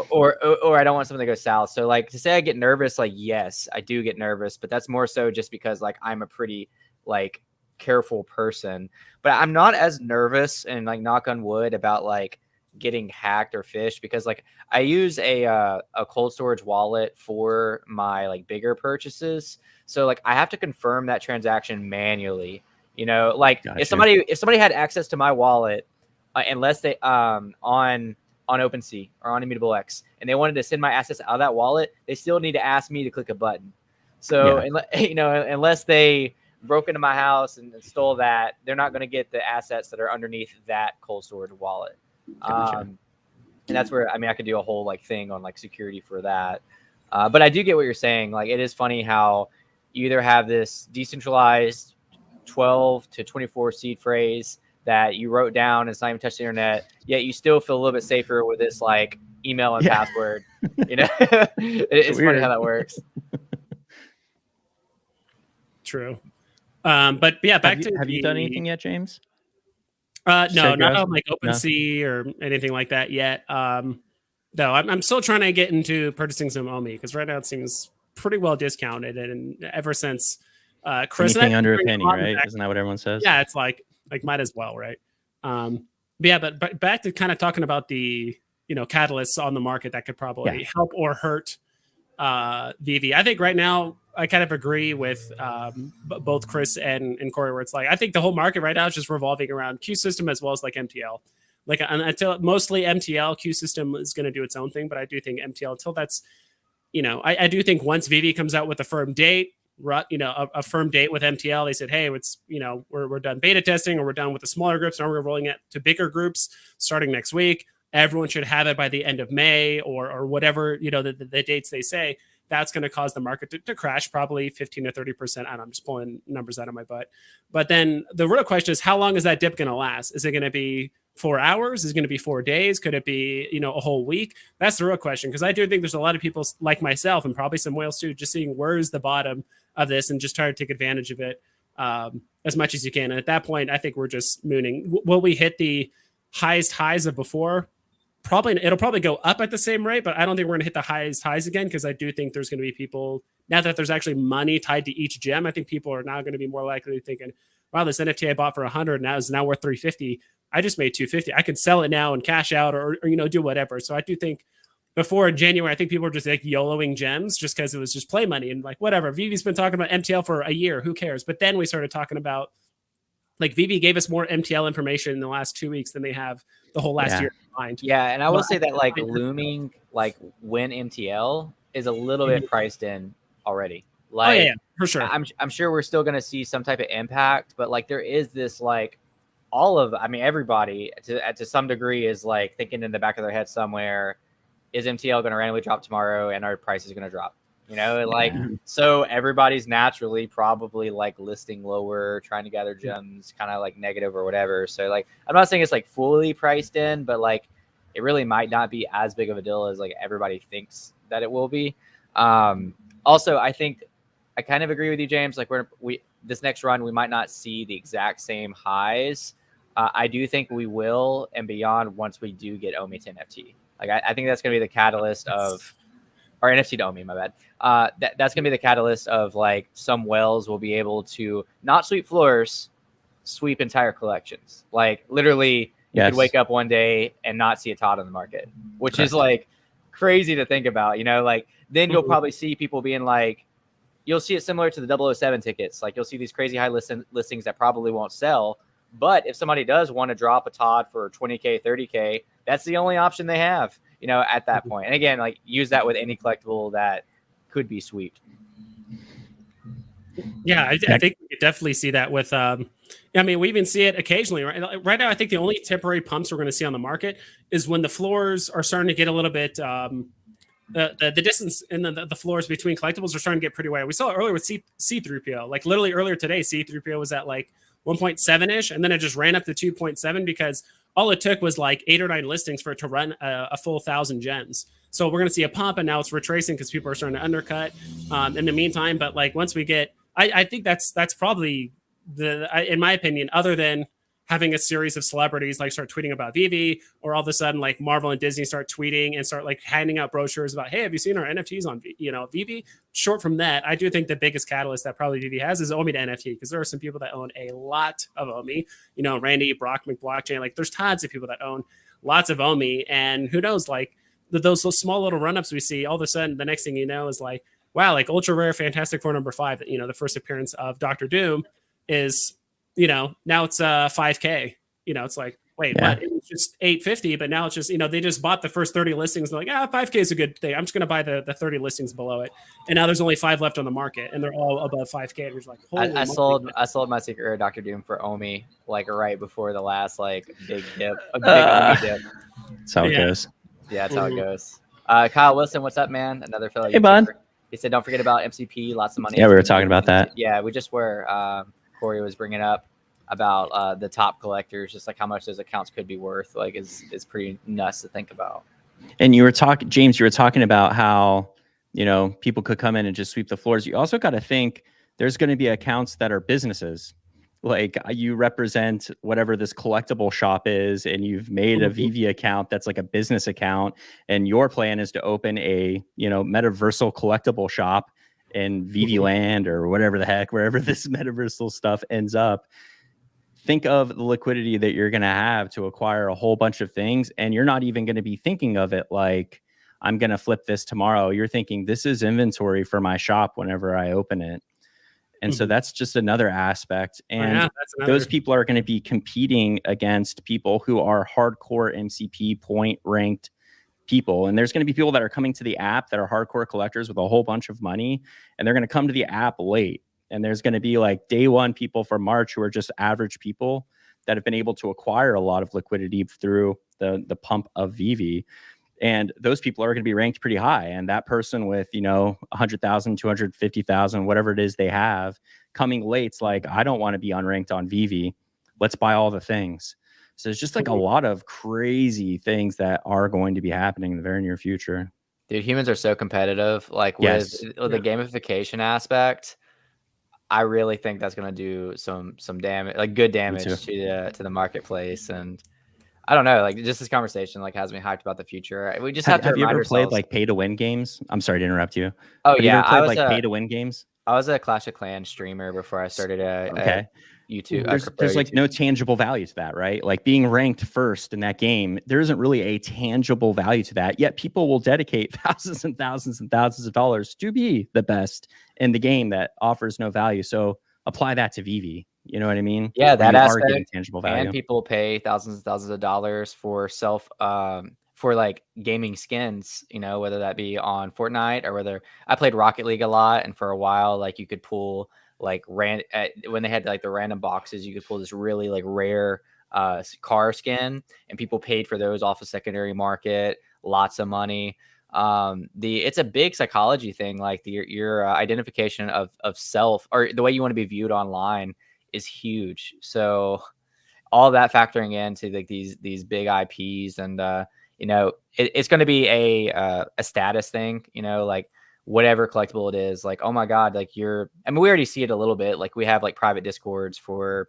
or I don't want something to go south. So like to say I get nervous, like yes, I do get nervous, but that's more so just because like I'm a pretty like careful person. But I'm not as nervous, and like knock on wood, about like getting hacked or phished, because like I use a cold storage wallet for my like bigger purchases. So like I have to confirm that transaction manually. Like Gotcha. if somebody had access to my wallet, unless they on OpenSea or on Immutable X, and they wanted to send my assets out of that wallet, they still need to ask me to click a button. So unless they broke into my house and stole that, they're not going to get the assets that are underneath that cold storage wallet. Gotcha. And that's where, I could do a whole like thing on like security for that. But I do get what you're saying. Like it is funny how you either have this decentralized 12 to 24 seed phrase that you wrote down and it's not even touched the internet, yet you still feel a little bit safer with this like email and password. It's funny how that works. True. But yeah, have you done anything yet, James? No, not on like OpenSea or anything like that yet. No, I'm still trying to get into purchasing some OMI, because right now it seems pretty well discounted, and ever since Chris, anything under a penny, right? Isn't that what everyone says? Yeah, it's like might as well, right? But back to kind of talking about the catalysts on the market that could probably help or hurt Veve. I think right now I kind of agree with both Chris and Corey, where it's like I think the whole market right now is just revolving around Q system as well as like MTL. Like until mostly MTL, Q system is going to do its own thing, but I do think MTL until that's I do think once Veve comes out with a firm date, a firm date with MTL, they said, hey, it's we're done beta testing, or we're done with the smaller groups, and we're rolling it to bigger groups starting next week. Everyone should have it by the end of May or whatever the dates they say. That's going to cause the market to crash probably 15 to 30%. I'm just pulling numbers out of my butt. But then the real question is, how long is that dip going to last? Is it going to be 4 hours? Is it going to be 4 days? Could it be, a whole week? That's the real question. Because I do think there's a lot of people like myself, and probably some whales too, just seeing where's the bottom of this and just try to take advantage of it as much as you can. And at that point, I think we're just mooning. Will we hit the highest highs of before? It'll probably go up at the same rate, but I don't think we're going to hit the highest highs again, because I do think there's going to be people, now that there's actually money tied to each gem, I think people are now going to be more likely thinking, wow, this NFT I bought for 100 now is now worth 350. I just made 250. I can sell it now and cash out or do whatever. So I do think before January, I think people were just like YOLOing gems just because it was just play money and like whatever. Veve's been talking about MTL for a year. Who cares? But then we started talking about like Veve gave us more MTL information in the last 2 weeks than they have the whole last year combined. Yeah, and I will say that like looming, like when MTL is a little bit priced in already. Like, yeah, for sure. I'm sure we're still going to see some type of impact, but like there is this like everybody to some degree is like thinking in the back of their head somewhere, is MTL going to randomly drop tomorrow and our price is going to drop? Like, so everybody's naturally probably like listing lower, trying to gather gems, kind of like negative or whatever. So like, I'm not saying it's like fully priced in, but like it really might not be as big of a deal as like everybody thinks that it will be. Also, I think I kind of agree with you, James. Like this next run, we might not see the exact same highs. I do think we will and beyond once we do get OMI to NFT. Like I think that's going to be the catalyst of, or NFT to OMI, my bad. That's going to be the catalyst of like some whales will be able to not sweep floors, sweep entire collections. Like literally you could wake up one day and not see a TOD on the market, which is like crazy to think about, like then you'll probably see people being like, you'll see it similar to the 007 tickets. Like you'll see these crazy high listings that probably won't sell. But if somebody does want to drop a TOD for 20K, 30K, that's the only option they have, at that point. And again, like use that with any collectible that could be sweeped. Yeah, I think we could definitely see that with, we even see it occasionally, right? Right now, I think the only temporary pumps we're going to see on the market is when the floors are starting to get a little bit, the distance in the floors between collectibles are starting to get pretty wide. We saw it earlier with C3PO. Like literally earlier today, C3PO was at like 1.7-ish, and then it just ran up to 2.7 because all it took was like 8 or 9 listings for it to run a full 1,000 gems. So we're going to see a pump, and now it's retracing because people are starting to undercut in the meantime. But like once we get, I think that's probably in my opinion, other than having a series of celebrities like start tweeting about Veve, or all of a sudden like Marvel and Disney start tweeting and start like handing out brochures about, hey, have you seen our NFTs on Veve? Short from that, I do think the biggest catalyst that probably Veve has is OMI to NFT, because there are some people that own a lot of OMI. Randy, Brock, McBlockchain, like there's tons of people that own lots of OMI, and who knows, like those small little run-ups we see, all of a sudden the next thing you know is like, wow, like ultra rare Fantastic Four number 5, the first appearance of Dr. Doom is, now it's 5K. It's like, wait, what? It was just 850, but now it's just, they just bought the first 30 listings. They're like, 5K is a good thing. I'm just going to buy the 30 listings below it. And now there's only 5 left on the market, and they're all above 5K. And you're like, I sold my secret rare Dr. Doom for OMI, like right before the last like big dip, a big OMI dip. That's how it goes. Yeah, that's how it goes. Kyle Wilson, what's up, man? Another fellow. Hey, bud. He said, don't forget about MCP, lots of money. Yeah, we were talking about that. Yeah, we just were. Corey was bringing up about the top collectors, just like how much those accounts could be worth, like is pretty nuts to think about. And you were talking, James, you were talking about how, people could come in and just sweep the floors. You also got to think there's going to be accounts that are businesses. Like you represent whatever this collectible shop is, and you've made a Veve account that's like a business account, and your plan is to open a, metaversal collectible shop in Veve land or whatever the heck, wherever this metaversal stuff ends up. Think of the liquidity that you're going to have to acquire a whole bunch of things, and you're not even going to be thinking of it like, I'm going to flip this tomorrow. You're thinking this is inventory for my shop whenever I open it. And so that's just another aspect. And those people are going to be competing against people who are hardcore MCP point ranked people. And there's going to be people that are coming to the app that are hardcore collectors with a whole bunch of money, and they're going to come to the app late. And there's going to be like day one people from March who are just average people that have been able to acquire a lot of liquidity through the pump of Veve. And those people are going to be ranked pretty high. And that person with, 100,000, 250,000, whatever it is they have coming late's like, I don't want to be unranked on Veve. Let's buy all the things. So it's just like a lot of crazy things that are going to be happening in the very near future. Dude, humans are so competitive. Like with the gamification aspect, I really think that's going to do some damage, like good damage to the marketplace. And I don't know, like just this conversation like has me hyped about the future. We just have to. Have you ever played like pay to win games? I'm sorry to interrupt you. Oh yeah, I was like pay to win games. I was a Clash of Clans streamer before I started a YouTube. There's like no tangible value to that, right? Like being ranked first in that game, there isn't really a tangible value to that. Yet people will dedicate thousands and thousands and thousands of dollars to be the best in the game that offers no value. So apply that to Veve. You know what I mean? Yeah, that aspect. Tangible value. And people pay thousands and thousands of dollars for for like gaming skins, you know, whether that be on Fortnite or whether I played Rocket League a lot, and for a while, like you could pull like when they had like the random boxes, you could pull this really like rare car skin, and people paid for those off a secondary market, lots of money. It's a big psychology thing, like your identification of self, or the way you want to be viewed online, is huge. So all that factoring into like these big IPs, and you know, it's going to be a status thing, you know, like whatever collectible it is, like, oh my God, like we already see it a little bit. Like we have like private discords for,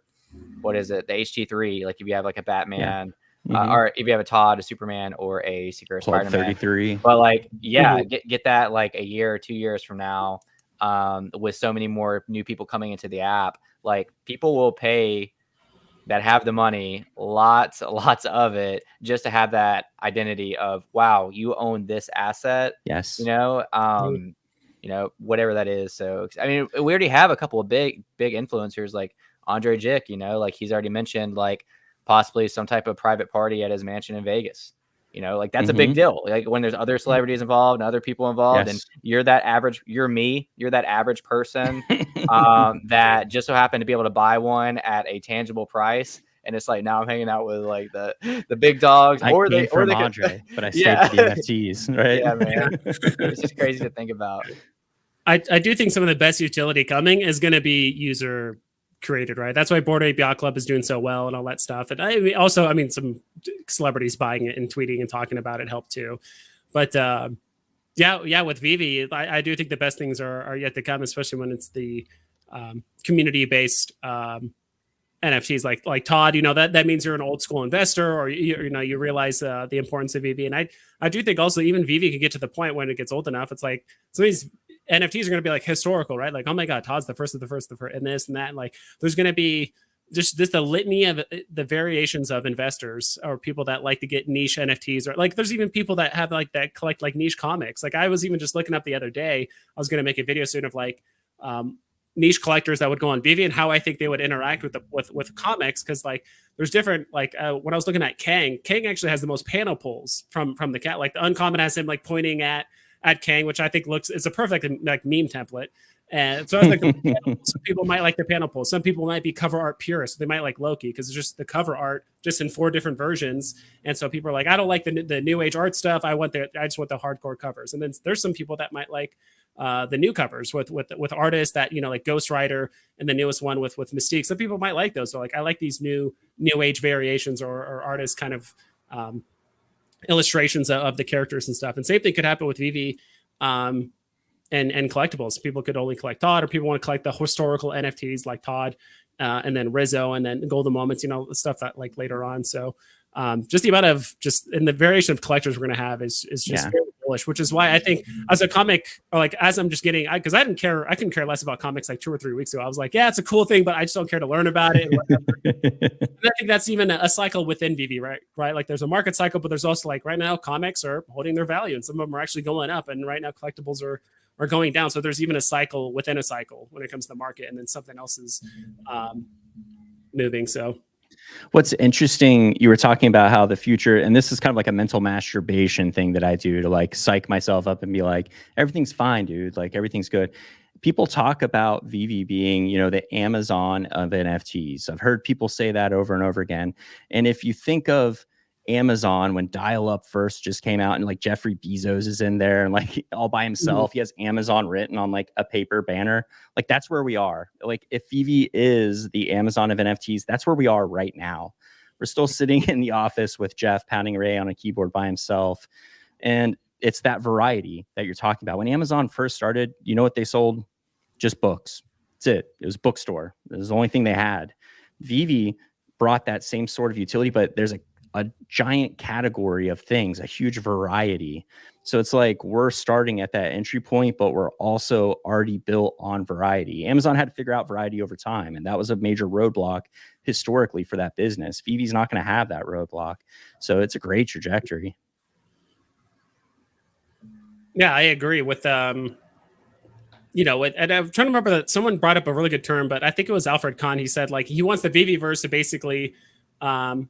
what is it? The HT3. Like if you have like a Batman, or if you have a Todd, a Superman, or a Secret Spider-Man. 33. But like, yeah, get that like a year or 2 years from now, with so many more new people coming into the app, like people will pay that have the money, lots of it, just to have that identity of, wow, you own this asset. Yes. You know, you know, whatever that is. So I mean, we already have a couple of big influencers like Andre Jick, you know, like he's already mentioned like possibly some type of private party at his mansion in Vegas. You know, like that's a big deal. Like when there's other celebrities involved and other people involved, and you're that average person that just so happened to be able to buy one at a tangible price. And it's like, now I'm hanging out with like the big dogs, Andre, but I stayed for the NFTs, right? Yeah, man. It's just crazy to think about. I do think some of the best utility coming is going to be user created, right? That's why Bored Ape Yacht Club is doing so well and all that stuff. And I mean, some celebrities buying it and tweeting and talking about it helped too. But yeah, with Veve, I do think the best things are yet to come, especially when it's the community-based NFTs like Todd. You know, that means you're an old school investor, or you know, you realize the importance of Veve. And I do think also even Veve could get to the point when it gets old enough, it's like some of these NFTs are going to be like historical, right? Like, oh my God, Todd's the first, and this and that. And like, there's going to be just the litany of the variations of investors or people that like to get niche NFTs, or like, there's even people that have like that collect like niche comics. Like I was even just looking up the other day, I was going to make a video soon of like niche collectors that would go on Veve and how I think they would interact with comics. Cause like there's different, like when I was looking at Kang actually has the most panel pulls from the cat. Like the Uncommon has him like pointing at Kang, which I think is a perfect like meme template. And so I was like, some people might like the panel pull. Some people might be cover art purists. They might like Loki because it's just the cover art just in 4 different versions. And so people are like, I don't like the new age art stuff. I just want the hardcore covers. And then there's some people that might like the new covers with artists that, you know, like Ghost Rider and the newest one with Mystique. Some people might like those. So like, I like these new age variations or artists kind of illustrations of the characters and stuff. And same thing could happen with Veve and collectibles. People could only collect Todd, or people want to collect the historical NFTs like Todd and then Rizzo and then Golden Moments, you know, stuff that like later on. So just the amount of in the variation of collectors we're going to have is just very bullish, which is why I think as a comic, or like as I'm just getting, because I couldn't care less about comics like 2 or 3 weeks ago. I was like, yeah, it's a cool thing, but I just don't care to learn about it. And I think that's even a cycle within Veve, right? Like there's a market cycle, but there's also like right now comics are holding their value and some of them are actually going up, and right now collectibles are going down. So there's even a cycle within a cycle when it comes to the market, and then something else is moving. So what's interesting, you were talking about how the future, and this is kind of like a mental masturbation thing that I do to like psych myself up and be like, everything's fine, dude. Like everything's good. People talk about Veve being, you know, the Amazon of NFTs. I've heard people say that over and over again. And if you think of Amazon when dial-up first just came out, and like Jeffrey Bezos is in there and like all by himself, he has Amazon written on like a paper banner. Like that's where we are. Like if Veve is the Amazon of NFTs, that's where we are right now. We're still sitting in the office with Jeff pounding away on a keyboard by himself. And it's that variety that you're talking about. When Amazon first started, you know what they sold? Just books. That's it. It was a bookstore. It was the only thing they had. Veve brought that same sort of utility, but there's a giant category of things, a huge variety. So it's like we're starting at that entry point, but we're also already built on variety. Amazon had to figure out variety over time, and that was a major roadblock historically for that business. Veve's not going to have that roadblock. So it's a great trajectory. Yeah, I agree with you know, and I'm trying to remember that someone brought up a really good term, but I think it was Alfred Kahn. He said like he wants the Veveverse to basically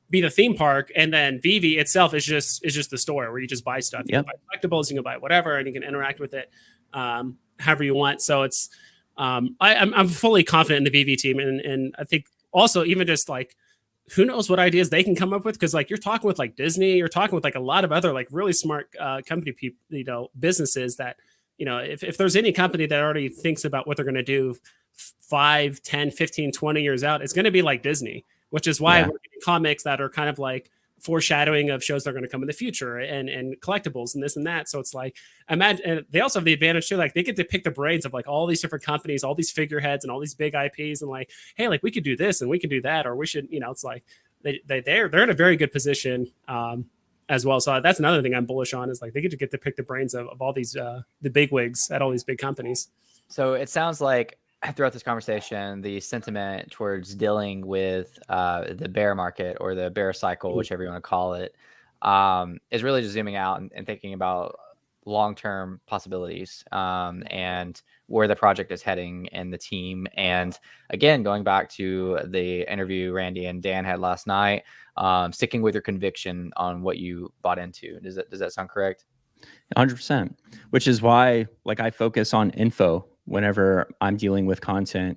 be the theme park, and then Veve itself is just the store where you just buy stuff. You can buy collectibles, you can buy whatever, and you can interact with it however you want. So it's I'm fully confident in the Veve team, and I think also even just like who knows what ideas they can come up with, because like you're talking with like Disney, you're talking with like a lot of other like really smart company people, you know, businesses that, you know, if there's any company that already thinks about what they're going to do 5, 10, 15, 20 years out, it's going to be like Disney, which is why we're getting comics that are kind of like foreshadowing of shows that are going to come in the future, and collectibles and this and that. So it's like, imagine, and they also have the advantage too, like they get to pick the brains of like all these different companies, all these figureheads and all these big IPs, and like, hey, like we could do this and we could do that, or we should, you know, it's like they're in a very good position as well. So that's another thing I'm bullish on, is like they get to pick the brains of all these the big wigs at all these big companies. So it sounds like throughout this conversation, the sentiment towards dealing with the bear market or the bear cycle, whichever you want to call it, is really just zooming out and thinking about long-term possibilities and where the project is heading and the team. And again, going back to the interview Randy and Dan had last night, sticking with your conviction on what you bought into. Does that sound correct? 100%, which is why like I focus on info whenever I'm dealing with content.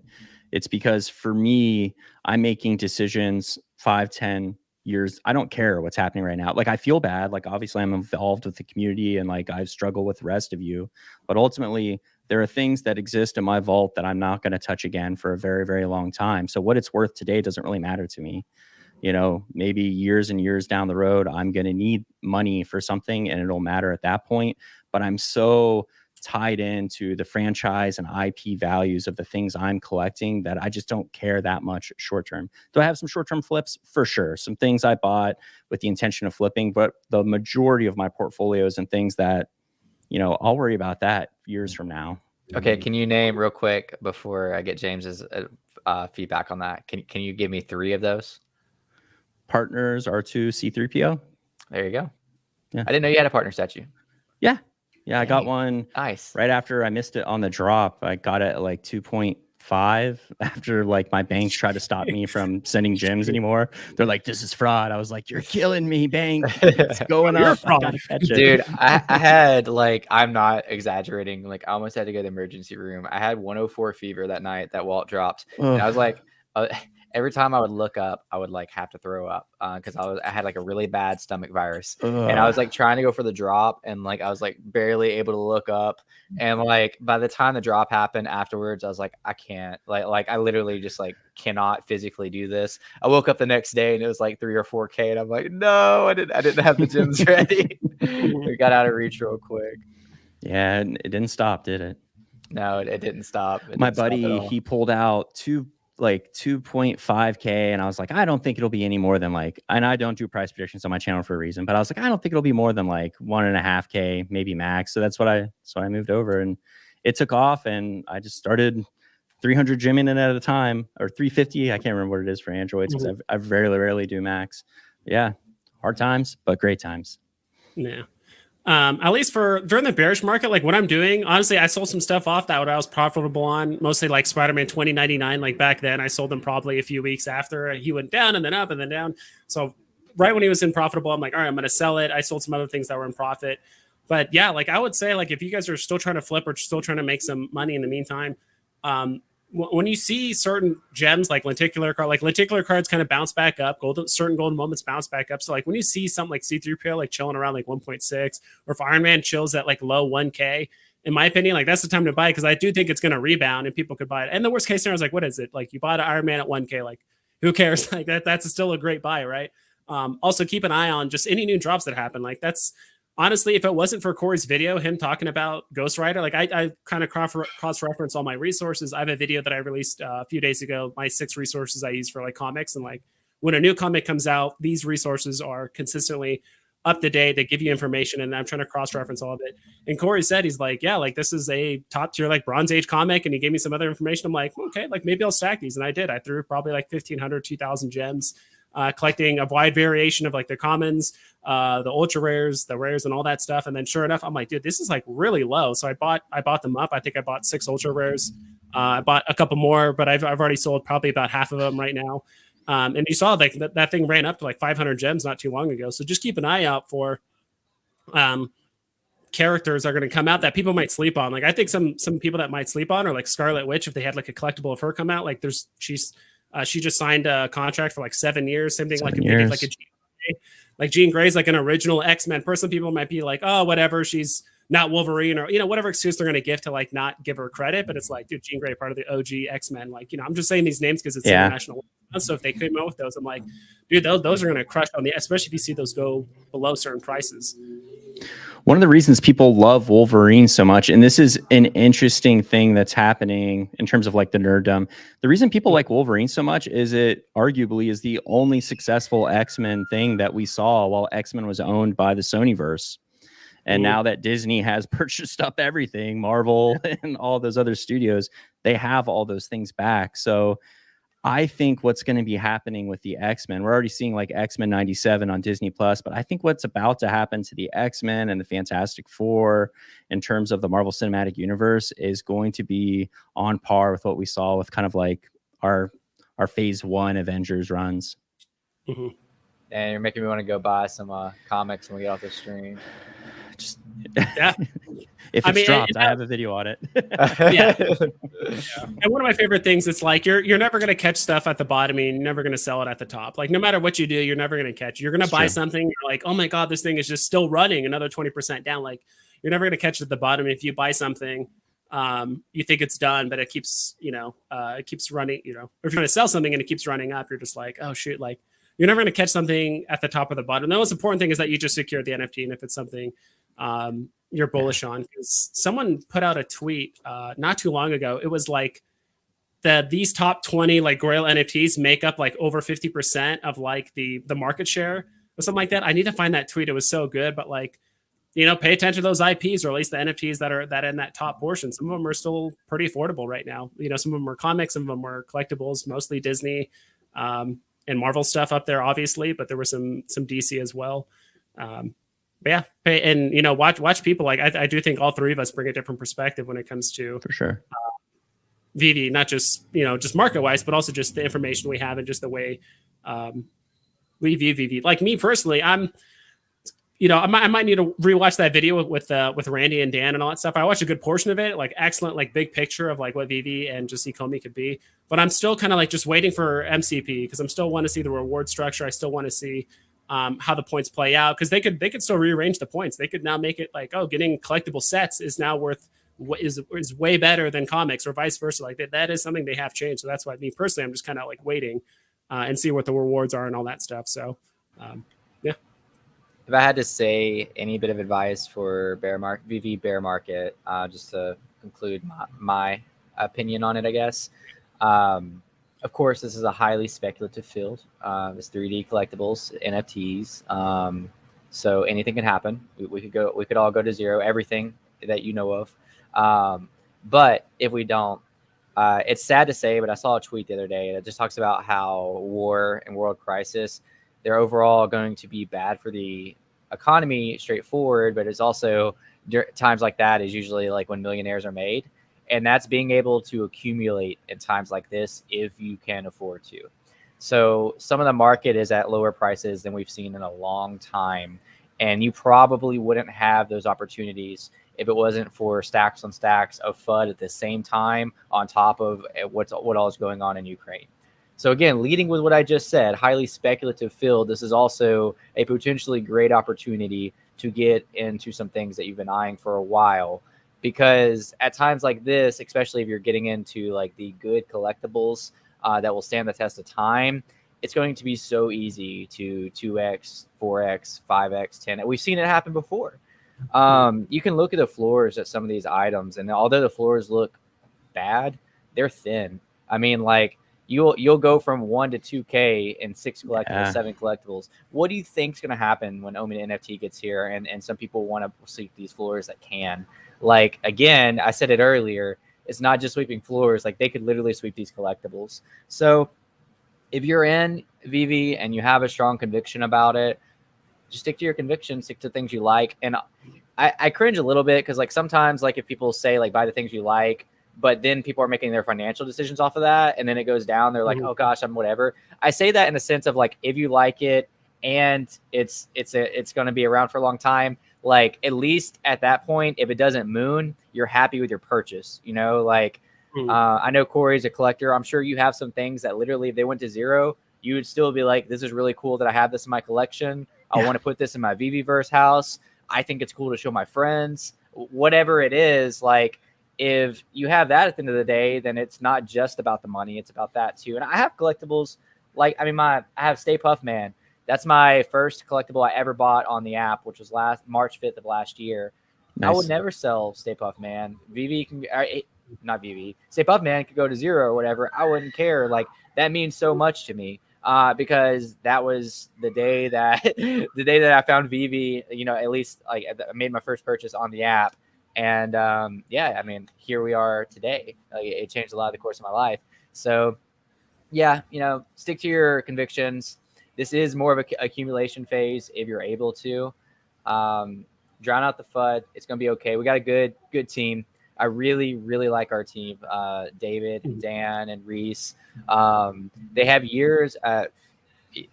It's because for me, I'm making decisions 5, 10 years. I don't care what's happening right now. Like I feel bad. Like obviously I'm involved with the community and like I struggle with the rest of you, but ultimately there are things that exist in my vault that I'm not going to touch again for a very, very long time. So what it's worth today doesn't really matter to me. You know, maybe years and years down the road, I'm going to need money for something and it'll matter at that point. But I'm so tied into the franchise and IP values of the things I'm collecting that I just don't care that much short term. Do I have some short term flips? For sure. Some things I bought with the intention of flipping, but the majority of my portfolios and things that, you know, I'll worry about that years from now. Okay. Can you name real quick before I get James's feedback on that? Can you give me 3 of those? Partners, R2, C3PO. There you go. Yeah. I didn't know you had a partner statue. Yeah. Yeah, I got one nice right after I missed it on the drop. I got it at like 2.5 after like my banks tried to stop me from sending gems anymore. They're like, this is fraud. I was like, you're killing me, bank. It's going up. Dude, I had like, I'm not exaggerating. Like I almost had to go to the emergency room. I had 104 fever that night that Walt dropped. And I was like, every time I would look up, I would like have to throw up because I had like a really bad stomach virus, and I was like trying to go for the drop, and like I was like barely able to look up, and like by the time the drop happened afterwards, I was like, I can't, like I literally just like cannot physically do this. I woke up the next day and it was like 3 or 4K, and I'm like, no, I didn't have the gyms ready. We got out of reach real quick. Yeah, it didn't stop, did it? No, it didn't stop. My buddy, he pulled out 2.5K, and I was like, I don't think it'll be any more than like, and I don't do price predictions on my channel for a reason, but I was like, I don't think it'll be more than like 1.5K, maybe max. So that's what I moved over, and it took off, and I just started 300 gymming in at a time, or 350. I can't remember what it is for Androids because I very rarely do max. Yeah, hard times, but great times. Yeah. At least for during the bearish market, like what I'm doing, honestly, I sold some stuff off that I was profitable on, mostly like Spider-Man 2099. Like back then, I sold them probably a few weeks after he went down and then up and then down. So right when he was in profitable, I'm like, all right, I'm going to sell it. I sold some other things that were in profit. But yeah, like I would say, like if you guys are still trying to flip or still trying to make some money in the meantime, when you see certain gems like lenticular cards kind of bounce back up, certain golden moments bounce back up. So like when you see something like C3PO like chilling around like 1.6, or if Iron Man chills at like low 1K, in my opinion, like that's the time to buy, because I do think it's going to rebound and people could buy it. And the worst case scenario is like, what is it? Like you bought an Iron Man at 1K, like who cares? Like that's still a great buy, right? Also keep an eye on just any new drops that happen. Like that's honestly, if it wasn't for Corey's video, him talking about Ghost Rider, like I kind of cross-reference all my resources. I have a video that I released a few days ago, my 6 resources I use for like comics. And like when a new comic comes out, these resources are consistently up to date. They give you information, and I'm trying to cross-reference all of it. And Corey said, he's like, yeah, like this is a top tier, like Bronze Age comic. And he gave me some other information. I'm like, okay, like maybe I'll stack these. And I did. I threw probably like 1,500, 2,000 gems. Collecting a wide variation of like the commons, the ultra rares, the rares, and all that stuff. And then sure enough, I'm like, dude, this is like really low. So I bought them up. I think I bought 6 ultra rares. I bought a couple more, but I've already sold probably about half of them right now. And you saw like that thing ran up to like 500 gems not too long ago. So just keep an eye out for characters are going to come out that people might sleep on. Like I think some people that might sleep on are like Scarlet Witch if they had like a collectible of her come out. Like she just signed a contract for like 7 years. Same thing like a like Jean Grey's like an original X-Men person. People might be like, oh, whatever, she's not Wolverine, or whatever excuse they're going to give to like not give her credit. But it's like, dude, Jean Grey part of the OG X-Men. Like, I'm just saying these names because it's international. So if they came out with those, I'm like, dude, those are going to crush on the, especially if you see those go below certain prices. One of the reasons people love Wolverine so much, and this is an interesting thing that's happening in terms of like the nerddom. The reason people like Wolverine so much is it arguably is the only successful X-Men thing that we saw while X-Men was owned by the Sonyverse. And now that Disney has purchased up everything, Marvel and all those other studios, they have all those things back. So I think what's going to be happening with the X-Men, we're already seeing like X-Men 97 on Disney Plus, but I think what's about to happen to the X-Men and the Fantastic Four in terms of the Marvel Cinematic Universe is going to be on par with what we saw with kind of like our phase 1 Avengers runs. And you're making me want to go buy some comics when we get off the stream. Just if it's dropped, I have a video on it. And one of my favorite things is like you're never going to catch stuff at the bottom and you're never going to sell it at the top. Like no matter what you do, you're never going to catch. You're going to buy something, you're like, oh my god, this thing is just still running another 20% down. Like you're never going to catch it at the bottom. If you buy something, you think it's done, but it keeps it keeps running. If you're going to sell something and it keeps running up, you're just like, oh shoot, like you're never going to catch something at the top or the bottom. The most important thing is that you just secure the NFT, and if it's something you're bullish on, because someone put out a tweet not too long ago. It was like these top 20 like Grail NFTs make up like over 50% of like the market share or something like that. I need to find that tweet. It was so good, but like, pay attention to those IPs, or at least the NFTs that are in that top portion. Some of them are still pretty affordable right now. Some of them are comics, some of them are collectibles, mostly Disney and Marvel stuff up there, obviously, but there was some DC as well. But yeah, and watch people. Like I do think all three of us bring a different perspective when it comes to for sure Veve, not just just market wise, but also just the information we have and just the way we view Veve. Like me personally, I might need to rewatch that video with Randy and Dan and all that stuff. I watched a good portion of it, like excellent, like big picture of like what Veve and just Ecomi could be. But I'm still kind of like just waiting for MCP because I'm still want to see the reward structure. I still want to see how the points play out, because they could still rearrange the points. They could now make it like, oh, getting collectible sets is now worth what is way better than comics, or vice versa. Like that is something they have changed. So that's why me personally, I'm just kind of like waiting and see what the rewards are and all that stuff. So yeah. If I had to say any bit of advice for Veve bear market, just to conclude my opinion on it, I guess. Of course, this is a highly speculative field. It's 3D collectibles, NFTs. So anything can happen. We could all go to zero, everything that you know of. But if we don't, it's sad to say, but I saw a tweet the other day that just talks about how war and world crisis, they're overall going to be bad for the economy, straightforward, but it's also times like that is usually like when millionaires are made. And that's being able to accumulate in times like this if you can afford to. So some of the market is at lower prices than we've seen in a long time. And you probably wouldn't have those opportunities if it wasn't for stacks on stacks of FUD at the same time on top of what all is going on in Ukraine. So again, leading with what I just said, highly speculative field, this is also a potentially great opportunity to get into some things that you've been eyeing for a while. Because at times like this, especially if you're getting into like the good collectibles that will stand the test of time, it's going to be so easy to 2x, 4x, 5x, 10. We've seen it happen before. You can look at the floors at some of these items, and although the floors look bad, they're thin. I mean, like you'll go from 1 to 2K in 6 collectibles, 7 collectibles. What do you think's going to happen when Omi NFT gets here, and some people want to sweep these floors that can? Like, again, I said it earlier, it's not just sweeping floors. Like, they could literally sweep these collectibles. So if you're in Veve and you have a strong conviction about it, just stick to your conviction, stick to things you like. And I cringe a little bit because, like, sometimes, like, if people say, like, buy the things you like, but then people are making their financial decisions off of that, and then it goes down. They're like, oh gosh, I'm whatever. I say that in the sense of like, if you like it and it's going to be around for a long time, like at least at that point, if it doesn't moon, you're happy with your purchase, you know, like I know Corey's a collector. I'm sure you have some things that literally if they went to zero, you would still be like, this is really cool that I have this in my collection. I want to put this in my Veveverse house. I think it's cool to show my friends, whatever it is. Like if you have that at the end of the day, then it's not just about the money. It's about that too. And I have collectibles. Like, I mean, I have Stay Puft Man. That's my first collectible I ever bought on the app, which was March 5th of last year. Nice. I would never sell Stay Puft Man. Veve can, not Veve. Stay Puft Man could go to zero or whatever. I wouldn't care. Like that means so much to me. Because that was the day that I found Veve, you know, at least like I made my first purchase on the app. And yeah, I mean, here we are today. Like, it changed a lot of the course of my life. So yeah, you know, stick to your convictions. This is more of a accumulation phase if you're able to. Drown out the FUD. It's going to be okay. We got a good team. I really, really like our team. David and Dan and Reese. They have years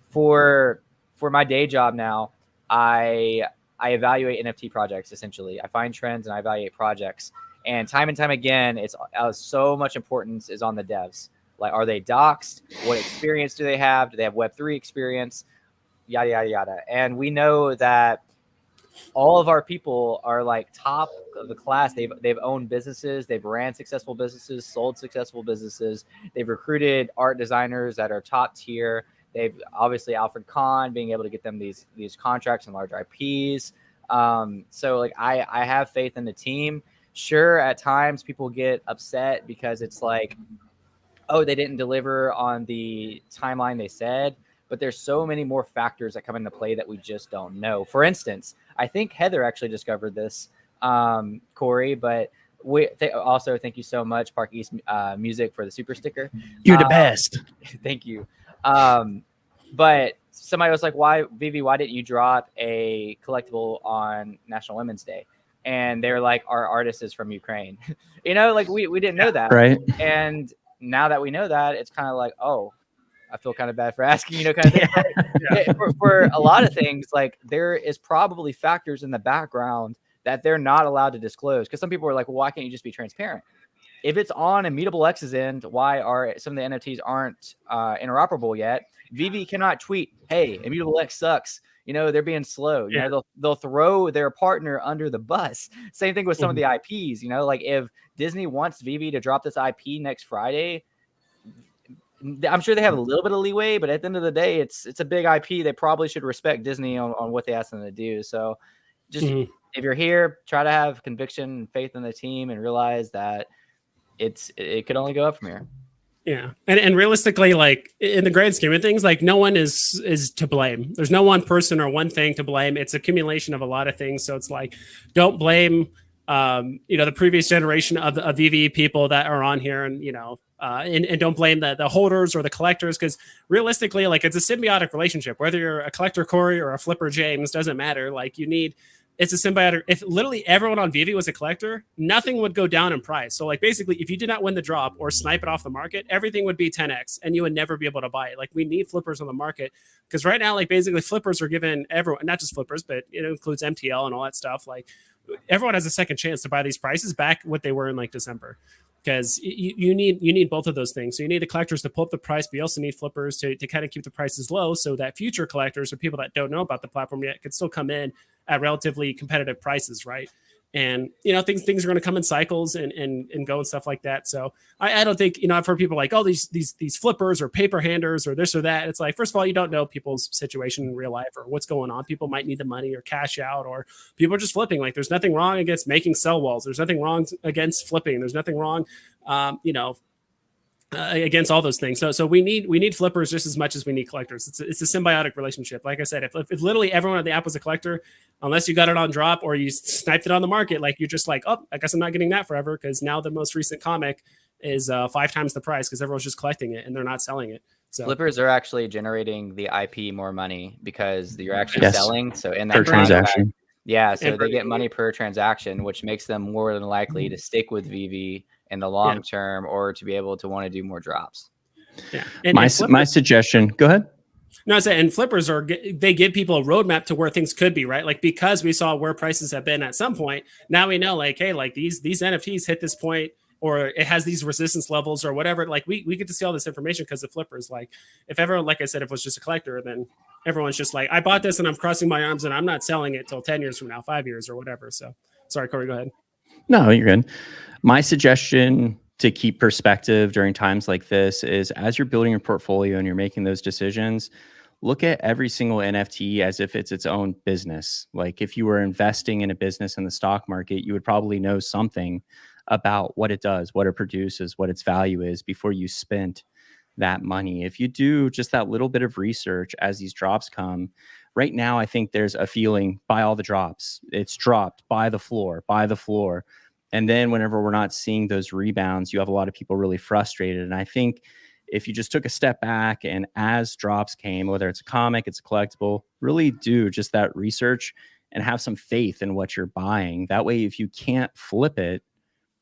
for my day job now. I evaluate NFT projects. Essentially, I find trends and I evaluate projects. And time again, it's so much importance is on the devs. Like, are they doxed? What experience do they have? Do they have Web3 experience? Yada yada yada. And we know that all of our people are like top of the class. They've owned businesses, they've ran successful businesses, sold successful businesses, they've recruited art designers that are top tier. They've obviously Alfred Kahn being able to get them these contracts and large IPs. So like I have faith in the team. Sure, at times people get upset because it's like, oh, they didn't deliver on the timeline they said. But there's so many more factors that come into play that we just don't know. For instance, I think Heather actually discovered this, Corey, but also thank you so much, Park East Music, for the super sticker. You're the best. Thank you. But somebody was like, why didn't you drop a collectible on National Women's Day? And they were like, our artist is from Ukraine. You know, like we didn't know that. Right. And now that we know that, it's kind of like, oh, I feel kind of bad for asking, you know, kind of thing. For a lot of things, like there is probably factors in the background that they're not allowed to disclose. Because some people are like, well, why can't you just be transparent? If it's on Immutable X's end, why are some of the NFTs aren't interoperable yet? Veve cannot tweet, hey, Immutable X sucks. You know, they're being slow. You know, they'll throw their partner under the bus. Same thing with some of the IPs. You know, like if Disney wants Veve to drop this IP next Friday, I'm sure they have a little bit of leeway, but at the end of the day, it's a big IP. They probably should respect Disney on what they ask them to do. So just if you're here, try to have conviction and faith in the team and realize that it could only go up from here. Yeah. And realistically, like in the grand scheme of things, like no one is to blame. There's no one person or one thing to blame. It's accumulation of a lot of things. So it's like, don't blame, you know, the previous generation of Veve people that are on here, and, you know, and don't blame the holders or the collectors, because realistically, like it's a symbiotic relationship. Whether you're a collector Corey or a flipper James, doesn't matter. Like it's a symbiotic. If literally everyone on Veve was a collector, nothing would go down in price. So like basically, if you did not win the drop or snipe it off the market, everything would be 10x, and you would never be able to buy it. Like we need flippers on the market, because right now, like basically flippers are given everyone, not just flippers, but it includes MTL and all that stuff. Like everyone has a second chance to buy these prices back what they were in like December. Because you need both of those things. So you need the collectors to pull up the price, but you also need flippers to kind of keep the prices low, so that future collectors or people that don't know about the platform yet could still come in at relatively competitive prices, right? And, you know, things are going to come in cycles and go and stuff like that. So I don't think, you know, I've heard people like, oh, these flippers or paper handers or this or that. It's like, first of all, you don't know people's situation in real life or what's going on. People might need the money or cash out, or people are just flipping. Like there's nothing wrong against making sell walls. There's nothing wrong against flipping. There's nothing wrong, against all those things. So we need flippers just as much as we need collectors. It's a symbiotic relationship. Like I said, if literally everyone on the app was a collector, unless you got it on drop or you sniped it on the market, like you're just like, oh, I guess I'm not getting that forever, because now the most recent comic is 5 times the price because everyone's just collecting it and they're not selling it. So flippers are actually generating the IP more money because you're actually selling. So in that per transaction. Yeah, so they get money per transaction, which makes them more than likely to stick with Veve in the long term, or to be able to want to do more drops. Yeah. My suggestion, go ahead. No, I say, and flippers they give people a roadmap to where things could be, right? Like, because we saw where prices have been at some point, now we know, like, hey, like these NFTs hit this point, or it has these resistance levels or whatever. Like we get to see all this information because the flippers, like, if everyone, like I said, if it was just a collector, then everyone's just like, I bought this and I'm crossing my arms and I'm not selling it till 10 years from now, 5 years or whatever. So sorry, Corey, go ahead. No, you're good. My suggestion to keep perspective during times like this is, as you're building your portfolio and you're making those decisions, look at every single NFT as if it's its own business. Like, if you were investing in a business in the stock market, you would probably know something about what it does, what it produces, what its value is before you spent that money. If you do just that little bit of research as these drops come, right now, I think there's a feeling, buy all the drops. It's dropped, buy the floor. And then whenever we're not seeing those rebounds, you have a lot of people really frustrated. And I think if you just took a step back and as drops came, whether it's a comic, it's a collectible, really do just that research and have some faith in what you're buying. That way, if you can't flip it,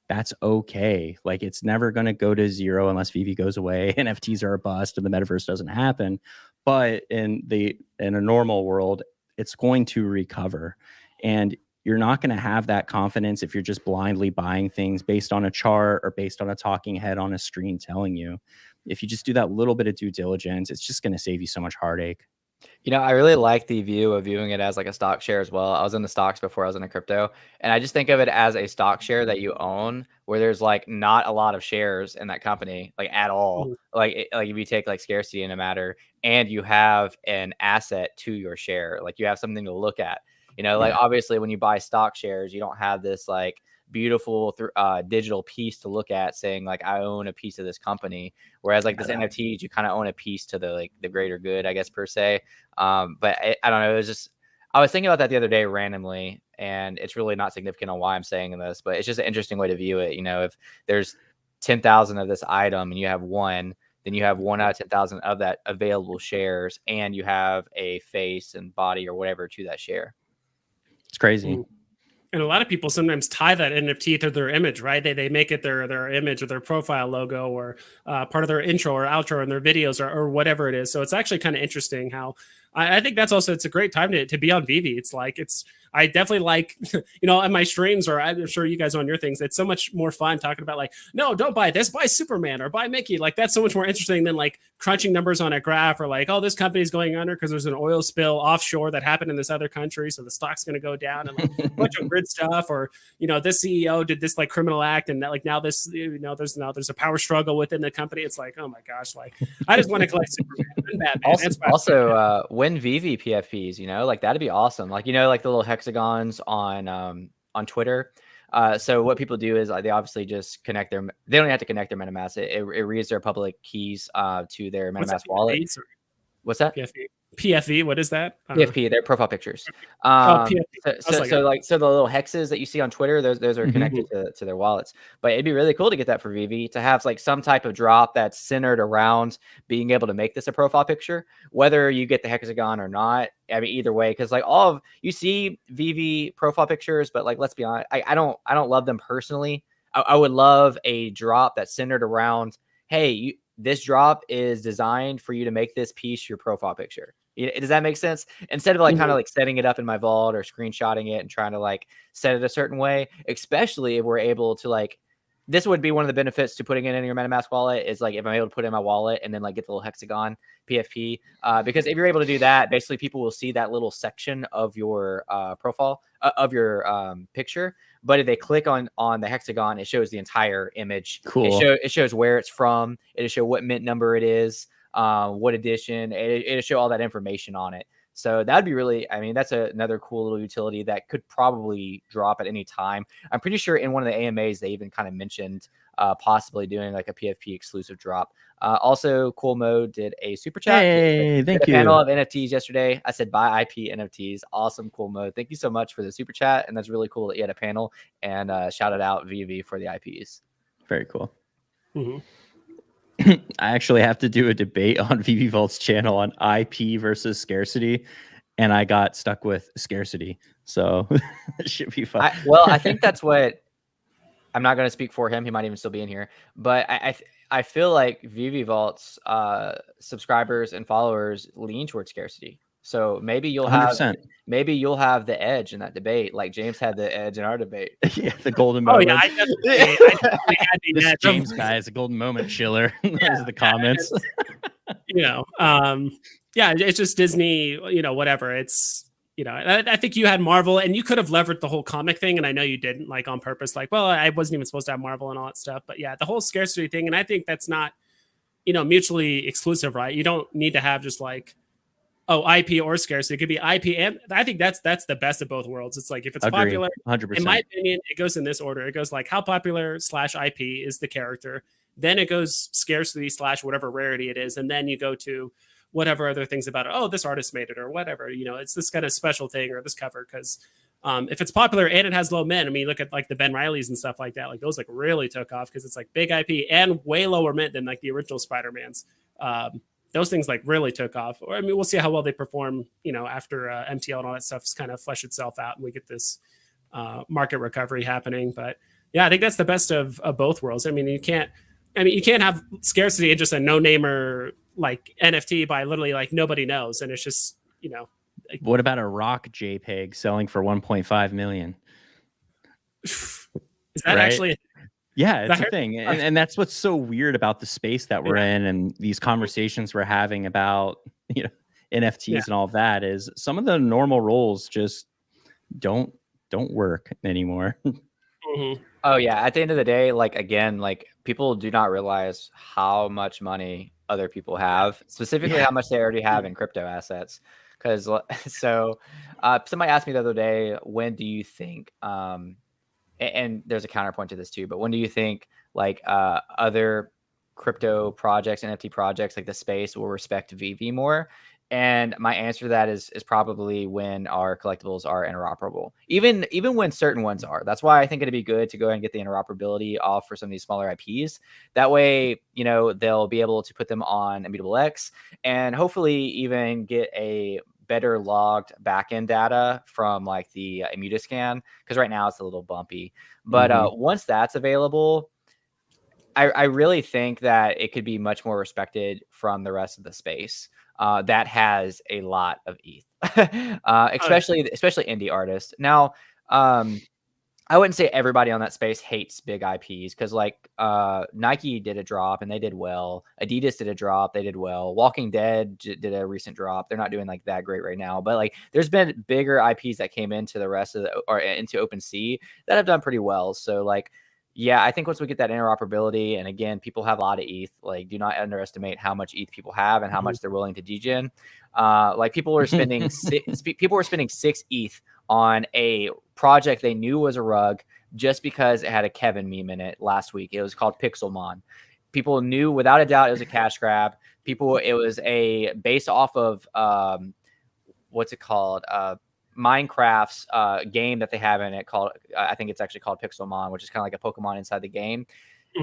that's okay. Like, it's never going to go to zero unless Veve goes away, NFTs are a bust, and the metaverse doesn't happen. But in a normal world, it's going to recover. And you're not going to have that confidence if you're just blindly buying things based on a chart or based on a talking head on a screen telling you. If you just do that little bit of due diligence, it's just going to save you so much heartache. You know, I really like the view of viewing it as like a stock share as well. I was in the stocks before I was in a crypto, and I just think of it as a stock share that you own, where there's like not a lot of shares in that company, like at all. Like if you take like scarcity in a matter, and you have an asset to your share, like you have something to look at. You know, like obviously when you buy stock shares, you don't have this like beautiful digital piece to look at saying like I own a piece of this company, whereas like this NFTs, you kind of own a piece to the greater good, I guess, per se. But I don't know, it was just, I was thinking about that the other day randomly, and it's really not significant on why I'm saying this, but it's just an interesting way to view it. You know, if there's 10,000 of this item and you have one, then you have 1 out of 10,000 of that available shares, and you have a face and body or whatever to that share. It's crazy. And a lot of people sometimes tie that NFT to their image, right? They make it their image or their profile logo or part of their intro or outro in their videos or whatever it is. So it's actually kind of interesting how I think that's also, it's a great time to be on Veve. It's like, I definitely like, you know, on my streams, or I'm sure you guys on your things, it's so much more fun talking about like, no, don't buy this, buy Superman or buy Mickey. Like, that's so much more interesting than like crunching numbers on a graph or like, oh, this company's going under because there's an oil spill offshore that happened in this other country, so the stock's going to go down, and like a bunch of weird stuff. Or, you know, this CEO did this like criminal act, and that, like, now this, you know, there's a power struggle within the company. It's like, oh my gosh, like I just want to collect Superman and Batman. Also, win Veve PFPs, you know, like that'd be awesome. Like, you know, like the little hexagons on Twitter. So what people do is they obviously just connect they don't have to connect their MetaMask. It reads their public keys to their MetaMask wallet. What's that? PFV, what is that? PFP, they're profile pictures. So the little hexes that you see on Twitter, those are connected to their wallets. But it'd be really cool to get that for Veve, to have like some type of drop that's centered around being able to make this a profile picture, whether you get the hexagon or not. I mean, either way, because like you see Veve profile pictures, but like, let's be honest, I don't love them personally. I would love a drop that's centered around, hey, this drop is designed for you to make this piece your profile picture. Does that make sense? Instead of like kind of like setting it up in my vault or screenshotting it and trying to like set it a certain way, especially if we're able to like, this would be one of the benefits to putting it in your MetaMask wallet, is like if I'm able to put it in my wallet and then like get the little hexagon PFP, because if you're able to do that, basically people will see that little section of your profile of your picture. But if they click on the hexagon, it shows the entire image. Cool. It shows where it's from. It'll show what mint number it is, what edition. It'll show all that information on it. So that'd be really, I mean, that's another cool little utility that could probably drop at any time. I'm pretty sure in one of the AMAs, they even kind of mentioned possibly doing like a PFP exclusive drop. Also, Cool Mode did a super chat. Hey, thank you. A panel of NFTs yesterday. I said buy IP NFTs. Awesome, Cool Mode. Thank you so much for the super chat. And that's really cool that you had a panel, and shouted out Veve for the IPs. Very cool. I actually have to do a debate on Vevevolt's channel on IP versus scarcity, and I got stuck with scarcity. So it should be fun. I think that's what I'm not going to speak for him. He might even still be in here, but I feel like Veve Vault's subscribers and followers lean towards scarcity. So maybe you'll 100%. Maybe you'll have the edge in that debate, like James had the edge in our debate. Yeah, the golden moment. Oh yeah, I definitely had the this edge. James guy is a golden moment chiller. Those are the comments. Yeah, it's just Disney. Whatever. It's I think you had Marvel, and you could have leveraged the whole comic thing, and I know you didn't, like on purpose. Like, well, I wasn't even supposed to have Marvel and all that stuff, but yeah, the whole scarcity thing, and I think that's not mutually exclusive, right? You don't need to have just like, IP or scarcity. It could be IP, and I think that's the best of both worlds. It's like if it's popular, 100%. In my opinion, it goes in this order. It goes like how popular / IP is the character, then it goes scarcity / whatever rarity it is, and then you go to whatever other things about it. Oh, this artist made it, or whatever. It's this kind of special thing or this cover because if it's popular and it has low mint, I mean, look at like the Ben Rileys and stuff like that. Like those like really took off because it's like big IP and way lower mint than like the original Spider-Mans. Those things like really took off. Or I mean, we'll see how well they perform, after MTL and all that stuff's kind of flesh itself out and we get this market recovery happening. But yeah, I think that's the best of both worlds. I mean, you can't have scarcity and just a no-namer like NFT by literally like nobody knows, and it's just Like, what about a rock JPEG selling for 1.5 million? Is that actually? Yeah, it's a thing. And that's what's so weird about the space that we're in and these conversations we're having about, NFTs and all of that is some of the normal roles just don't work anymore. Mm-hmm. Oh yeah. At the end of the day, like again, like people do not realize how much money other people have, specifically how much they already have in crypto assets. Because somebody asked me the other day, when do you think and there's a counterpoint to this too, but when do you think like other crypto projects, NFT projects, like the space will respect Veve more? And my answer to that is probably when our collectibles are interoperable, even when certain ones are. That's why I think it'd be good to go ahead and get the interoperability off for some of these smaller IPs. That way, they'll be able to put them on Immutable X and hopefully even get a better logged backend data from like the Immutascan, because right now it's a little bumpy. But once that's available, I really think that it could be much more respected from the rest of the space that has a lot of ETH, especially indie artists. Now, I wouldn't say everybody on that space hates big IPs, because like Nike did a drop and they did well. Adidas did a drop, they did well. Walking Dead did a recent drop. They're not doing like that great right now, but like there's been bigger IPs that came into the rest of into OpenSea that have done pretty well. So like, yeah, I think once we get that interoperability, and again, people have a lot of ETH. Like, do not underestimate how much ETH people have and how much they're willing to degen. Like people were spending 6 ETH on a project they knew was a rug just because it had a Kevin meme in it last week. It was called Pixelmon. People knew without a doubt it was a cash grab. It was based off of what's it called? Minecraft's game that they have in it called, I think it's actually called Pixelmon, which is kind of like a Pokemon inside the game.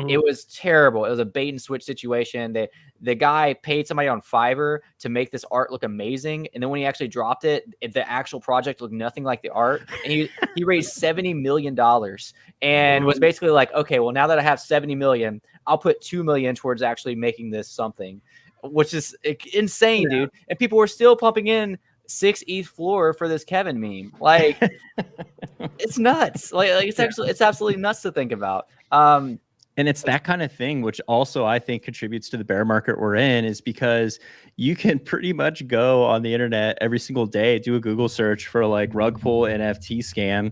It was terrible. It was a bait and switch situation. The guy paid somebody on Fiverr to make this art look amazing, and then when he actually dropped it, the actual project looked nothing like the art. And he raised $70 million and was basically like, okay, well, now that I have 70 million, I'll put 2 million towards actually making this something, which is insane, dude. And people were still pumping in 6 ETH floor for this Kevin meme. Like, it's nuts. Like it's absolutely nuts to think about. And it's that kind of thing, which also I think contributes to the bear market we're in, is because you can pretty much go on the internet every single day, do a Google search for like rug pull NFT scam.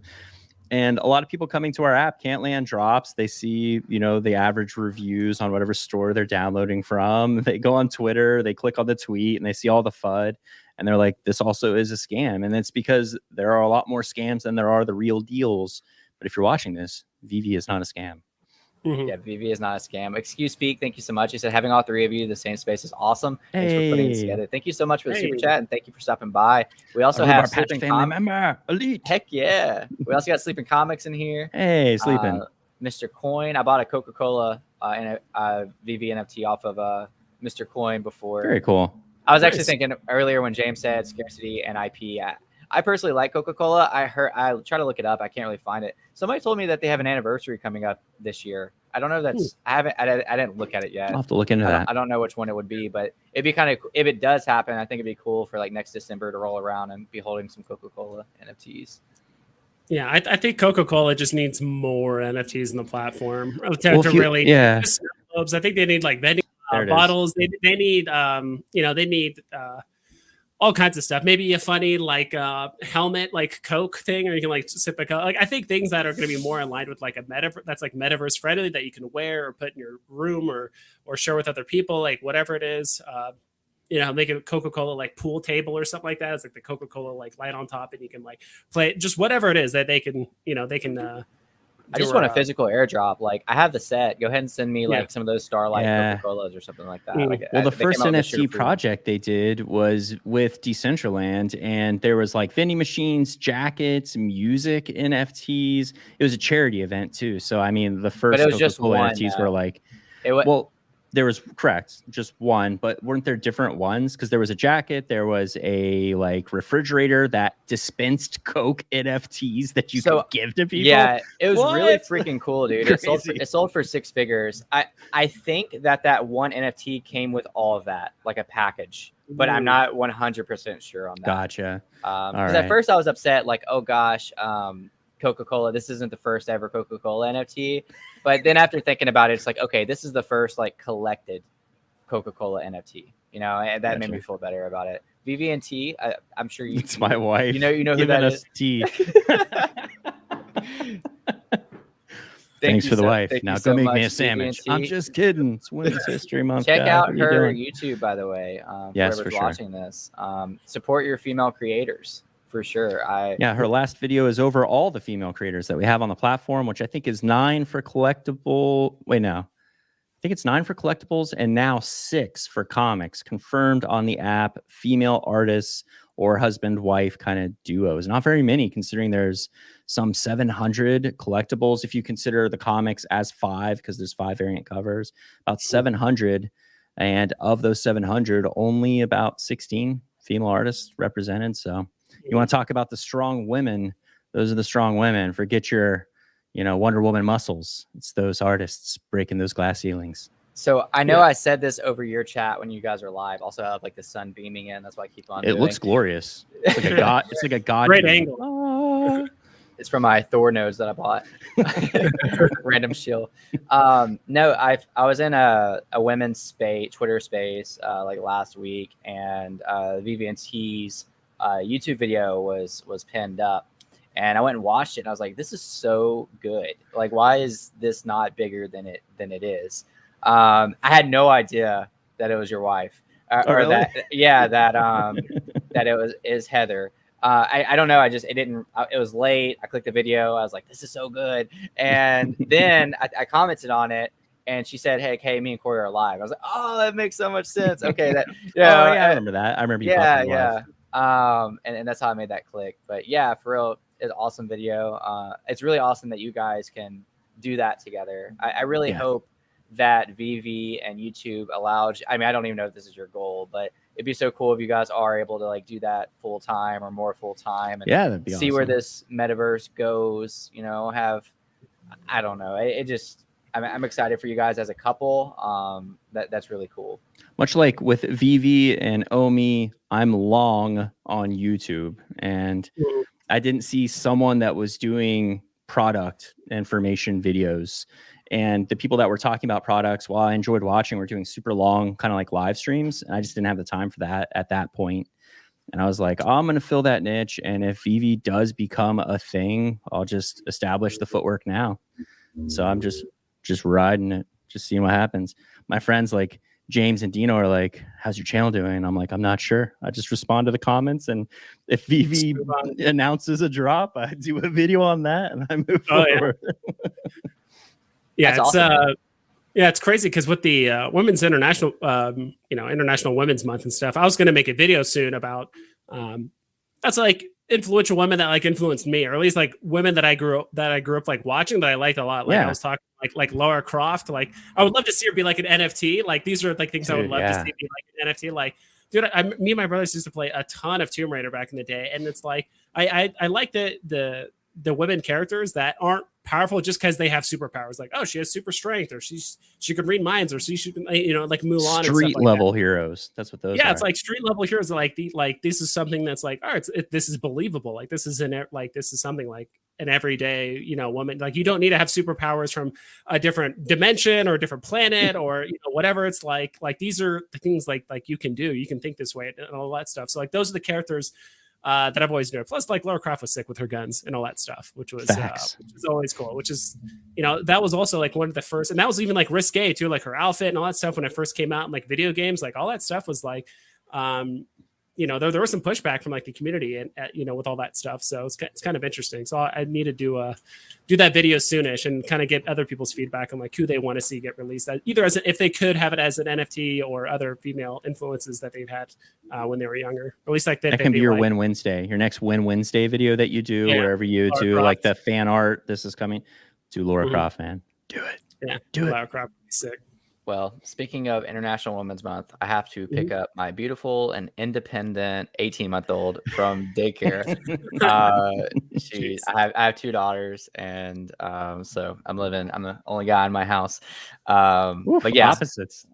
And a lot of people coming to our app can't land drops. They see, the average reviews on whatever store they're downloading from. They go on Twitter, they click on the tweet, and they see all the FUD. And they're like, this also is a scam. And it's because there are a lot more scams than there are the real deals. But if you're watching this, Veve is not a scam. Yeah, Veve is not a scam. Excuse Speak, thank you so much. He said having all three of you in the same space is awesome. Thanks for putting this together. Thank you so much for the super chat, and thank you for stopping by. We also have Sleeping family member, elite. Heck yeah. We also got Sleeping Comics in here. Hey, Sleeping. Mr. Coin. I bought a Coca-Cola and a Veve NFT off of Mr. Coin before. Very cool. I was actually thinking earlier when James said scarcity and IP. I personally like Coca-Cola. I try to look it up. I can't really find it. Somebody told me that they have an anniversary coming up this year. I don't know if that's, I didn't look at it yet. I'll have to look into that. I don't know which one it would be, but it'd be kind of, if it does happen, I think it'd be cool for like next December to roll around and be holding some Coca-Cola NFTs. Yeah, I think Coca-Cola just needs more NFTs in the platform to really. Yeah. I think they need like vending bottles. They need they need all kinds of stuff. Maybe a funny like helmet, like Coke thing, or you can like sip a Coke. Like I think things that are going to be more in line with like a metaverse that's like metaverse friendly that you can wear or put in your room or share with other people, like whatever it is. Make a Coca-Cola like pool table or something like that. It's like the Coca-Cola like light on top, and you can like play just whatever it is that they can. I just want a physical airdrop. Like I have the set. Go ahead and send me like some of those Starlight Coca-Colas or something like that. Like, well, the first NFT project they did was with Decentraland, and there was like vending machines, jackets, music NFTs. It was a charity event too. So I mean, the first Coca-Cola NFTs were like, there was just one, but weren't there different ones? Because there was a jacket, there was a like refrigerator that dispensed Coke NFTs that you could give to people. Yeah, it was really freaking cool, dude. It sold for 6 figures. I think that one NFT came with all of that, like a package, but I'm not 100% sure on that. Gotcha. Because at first I was upset, like, oh gosh, Coca-Cola, this isn't the first ever Coca-Cola NFT. But then after thinking about it, it's like, okay, this is the first like collected Coca-Cola NFT, and that made me feel better about it. Veve and T, I'm sure you. It's my wife. You know who that is. Tea. Thanks for the wife. Now go make me a sandwich. I'm just kidding. It's Women's History Month. Check out her YouTube, by the way. Yes, for watching this. Support your female creators. For sure. Her last video is over all the female creators that we have on the platform, which I think is 9 for collectible. Wait, no. I think it's 9 for collectibles and now 6 for comics confirmed on the app. Female artists or husband-wife kind of duos. Not very many, considering there's some 700 collectibles. If you consider the comics as 5, because there's 5 variant covers, about 700. And of those 700, only about 16 female artists represented. So you want to talk about the strong women? Those are the strong women. Forget your, Wonder Woman muscles. It's those artists breaking those glass ceilings. So I know I said this over your chat when you guys are live. Also, I have like the sun beaming in. That's why I keep on. It looks glorious. It's like a god. It's like a god. Great angle. It's from my Thor nose that I bought. Random shield. No, I was in a women's space, Twitter space, like last week, and Veve and T's YouTube video was pinned up, and I went and watched it, and I was like, this is so good. Like, why is this not bigger than it is? I had no idea that it was your wife, or really? that is Heather. I don't know. It was late. I clicked the video. I was like, this is so good. And then I commented on it, and she said, hey, me and Corey are live. I was like, oh, that makes so much sense. Okay. I remember that. I remember you. Yeah. And that's how I made that click. But yeah, for real, it's an awesome video. It's really awesome that you guys can do that together. I really hope that Veve and YouTube allowed, I don't even know if this is your goal, but it'd be so cool if you guys are able to like do that full time or more full time, and that'd be see where this metaverse goes. I don't know. I'm excited for you guys as a couple. That's really cool. Much like with Veve and Omi, I'm long on YouTube, and I didn't see someone that was doing product information videos. And the people that were talking about products, while I enjoyed watching, were doing super long, kind of like live streams. And I just didn't have the time for that at that point. And I was like, oh, I'm going to fill that niche. And if Veve does become a thing, I'll just establish the footwork now. So I'm just riding it, just seeing what happens. My friends like James and Dino are like, how's your channel doing? And I'm like, I'm not sure. I just respond to the comments. And if Veve announces a drop, I do a video on that and I move forward. Yeah, it's awesome. It's crazy because with the Women's International, International Women's Month and stuff, I was going to make a video soon about that's like influential women that like influenced me, or at least like women that I grew up like watching that I liked a lot. Like I was talking like Lara Croft. Like I would love to see her be like an NFT. Like these are like things I would love to see be like an NFT. Like, dude, me and my brothers used to play a ton of Tomb Raider back in the day, and it's like I like the women characters that aren't powerful just because they have superpowers. Like, oh, she has super strength, or she can read minds, or she can, like Mulan. Street level heroes. That's what those. Yeah, are. it's like street level heroes. Like this is something that's like, oh, this is believable. Like this is something like an everyday woman. Like you don't need to have superpowers from a different dimension or a different planet or whatever. It's like these are the things like you can do. You can think this way and all that stuff. So like those are the characters that I've always known. Plus, like Lara Croft was sick with her guns and all that stuff, which was always cool. Which is, that was also like one of the first, and that was even like risque too, like her outfit and all that stuff when it first came out in like video games. Like all that stuff was like, there was some pushback from like the community and with all that stuff. So it's kind of interesting. So I need to do that video soonish and kind of get other people's feedback on like who they want to see get released. Either if they could have it as an NFT or other female influences that they've had when they were younger. Or at least like that can be your Win Wednesday, your next Win Wednesday video that you do wherever you Laura do Croft. Like the fan art. This is coming to Lara Croft, man. Do it. Yeah, do it. Lara Croft would be sick. Well, speaking of International Women's Month, I have to pick up my beautiful and independent 18-month-old from daycare. I have 2 daughters, and so I'm the only guy in my house. But yeah, opposites.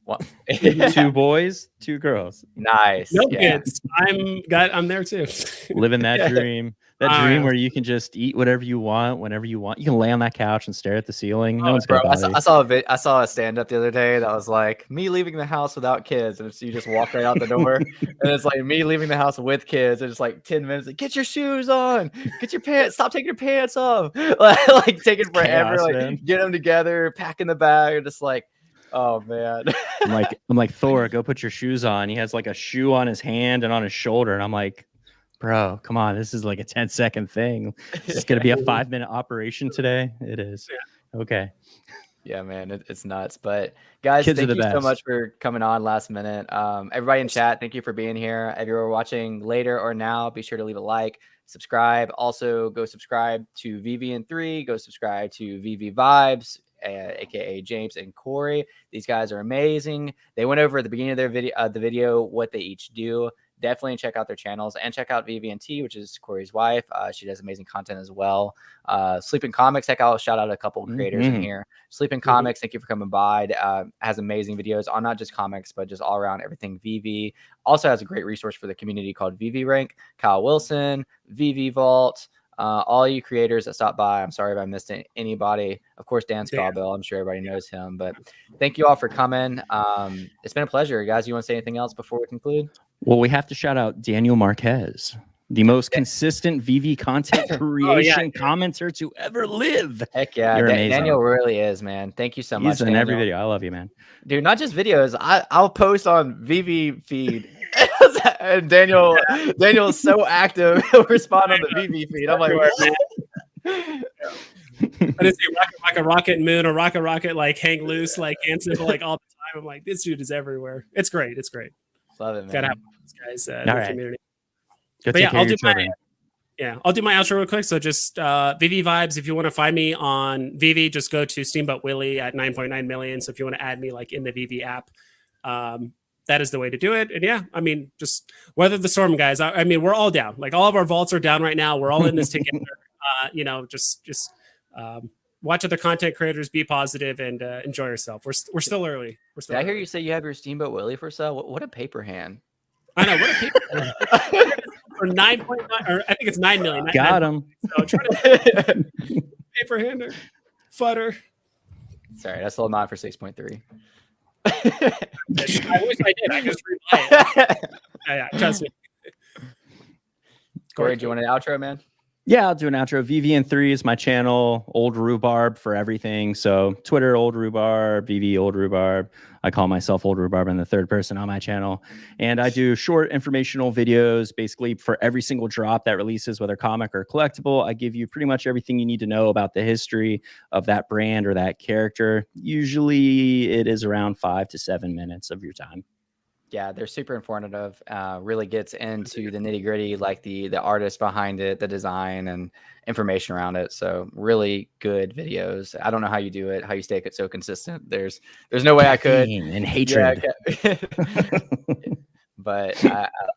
2 boys, 2 girls. Nice. No kids. I'm there too. Living that dream. That dream where you can just eat whatever you want, whenever you want. You can lay on that couch and stare at the ceiling. No one's gonna bother you. I saw a stand-up the other day that was like me leaving the house without kids, and you just walk right out the door, and it's like me leaving the house with kids. And it's like 10 minutes. Like, get your shoes on, get your pants. Stop taking your pants off. like taking forever. Chaos, like man. Get them together, pack in the bag, and just like. Oh man. I'm like Thor, go put your shoes on. He has like a shoe on his hand and on his shoulder, and I'm like, bro, come on, this is like a 10-second thing. It's gonna be a 5-minute operation today. It is. Yeah. Okay. Yeah, man, it's nuts. But guys, Kids thank you so much for coming on last minute. Everybody in chat, thank you for being here. If you're watching later or now, be sure to leave a like, subscribe. Also, go subscribe to Veve and 3. Go subscribe to Veve Vibes. Aka James and Corey. These guys are amazing. They went over at the beginning of their video what they each do. Definitely check out their channels and check out Veve and T, which is Corey's wife. She does amazing content as well. Sleeping Comics, heck, I'll shout out a couple of creators in here. Sleeping Comics, thank you for coming by. Has amazing videos on not just comics, but just all around everything Veve. Also has a great resource for the community called Veve Rank. Kyle Wilson, Veve Vault. All you creators that stopped by, I'm sorry if I missed anybody. Of course, Dan Scarbell, I'm sure everybody knows him. But thank you all for coming. It's been a pleasure. Guys, you want to say anything else before we conclude? Well, we have to shout out Daniel Marquez, the most consistent Veve content creation commenter to ever live. Heck yeah. Daniel really is, man. Thank you so much. He's in every video. I love you, man. Dude, not just videos. I'll post on Veve feed. And Daniel is so active. He'll respond on the Veve feed. I'm like, I just see rocket moon or rocket like hang loose, like hand symbol, like all the time. I'm like, this dude is everywhere. It's great. It's great. Love it, man. Gotta have these guys in the community. But yeah, I'll do my outro real quick. So just Veve Vibes. If you want to find me on Veve, just go to Steamboat Willie at 9.9 million. So if you want to add me like in the Veve app, that is the way to do it. And yeah, I mean, just weather the storm, guys. I mean, we're all down. Like all of our vaults are down right now. We're all in this together. Just watch other content creators, be positive, and enjoy yourself. We're still early. Did I hear you say you have your Steamboat Willie for sale? What a paper hand. I know. What a paper hand. For 9.9, or I think it's 9 million. Got him. So try to paper hander, futter. Sorry, that's a little not for 6.3. I wish I did. I just replied. Yeah, trust me. Corey, do you want an outro, man? Yeah, I'll do an outro. Veve and 3 is my channel. Old Rhubarb for everything. So Twitter, Old Rhubarb, Veve, Old Rhubarb. I call myself Old Rhubarb in the third person on my channel. And I do short informational videos basically for every single drop that releases, whether comic or collectible. I give you pretty much everything you need to know about the history of that brand or that character. Usually it is around 5 to 7 minutes of your time. Yeah, they're super informative. Really gets into the nitty gritty, like the artist behind it, the design, and information around it. So really good videos. I don't know how you do it, how you stay so consistent. There's no way I could. And hatred. Yeah, but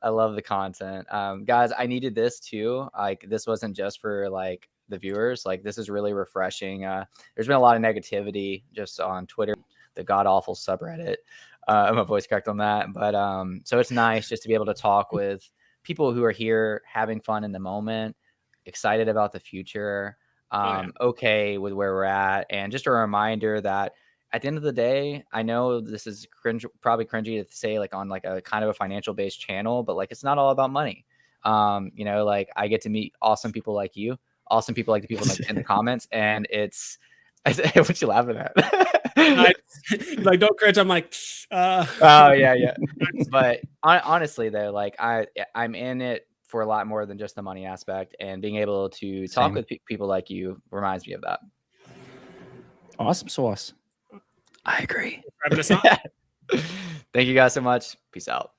I love the content. Guys, I needed this too. Like, this wasn't just for like the viewers. Like, this is really refreshing. There's been a lot of negativity just on Twitter, the god awful subreddit. I'm a voice correct on that, but so it's nice just to be able to talk with people who are here having fun in the moment, excited about the future, okay with where we're at, and just a reminder that at the end of the day, I know this is probably cringy to say like on like a kind of a financial based channel, but like it's not all about money. You know, like I get to meet awesome people like you, awesome people like the people in the comments, and it's what you laughing at? Like, don't cringe. I'm like, oh yeah. But honestly though, like I'm in it for a lot more than just the money aspect, and being able to talk with people like you reminds me of that. Awesome sauce. I agree. Thank you guys so much. Peace out.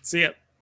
See ya.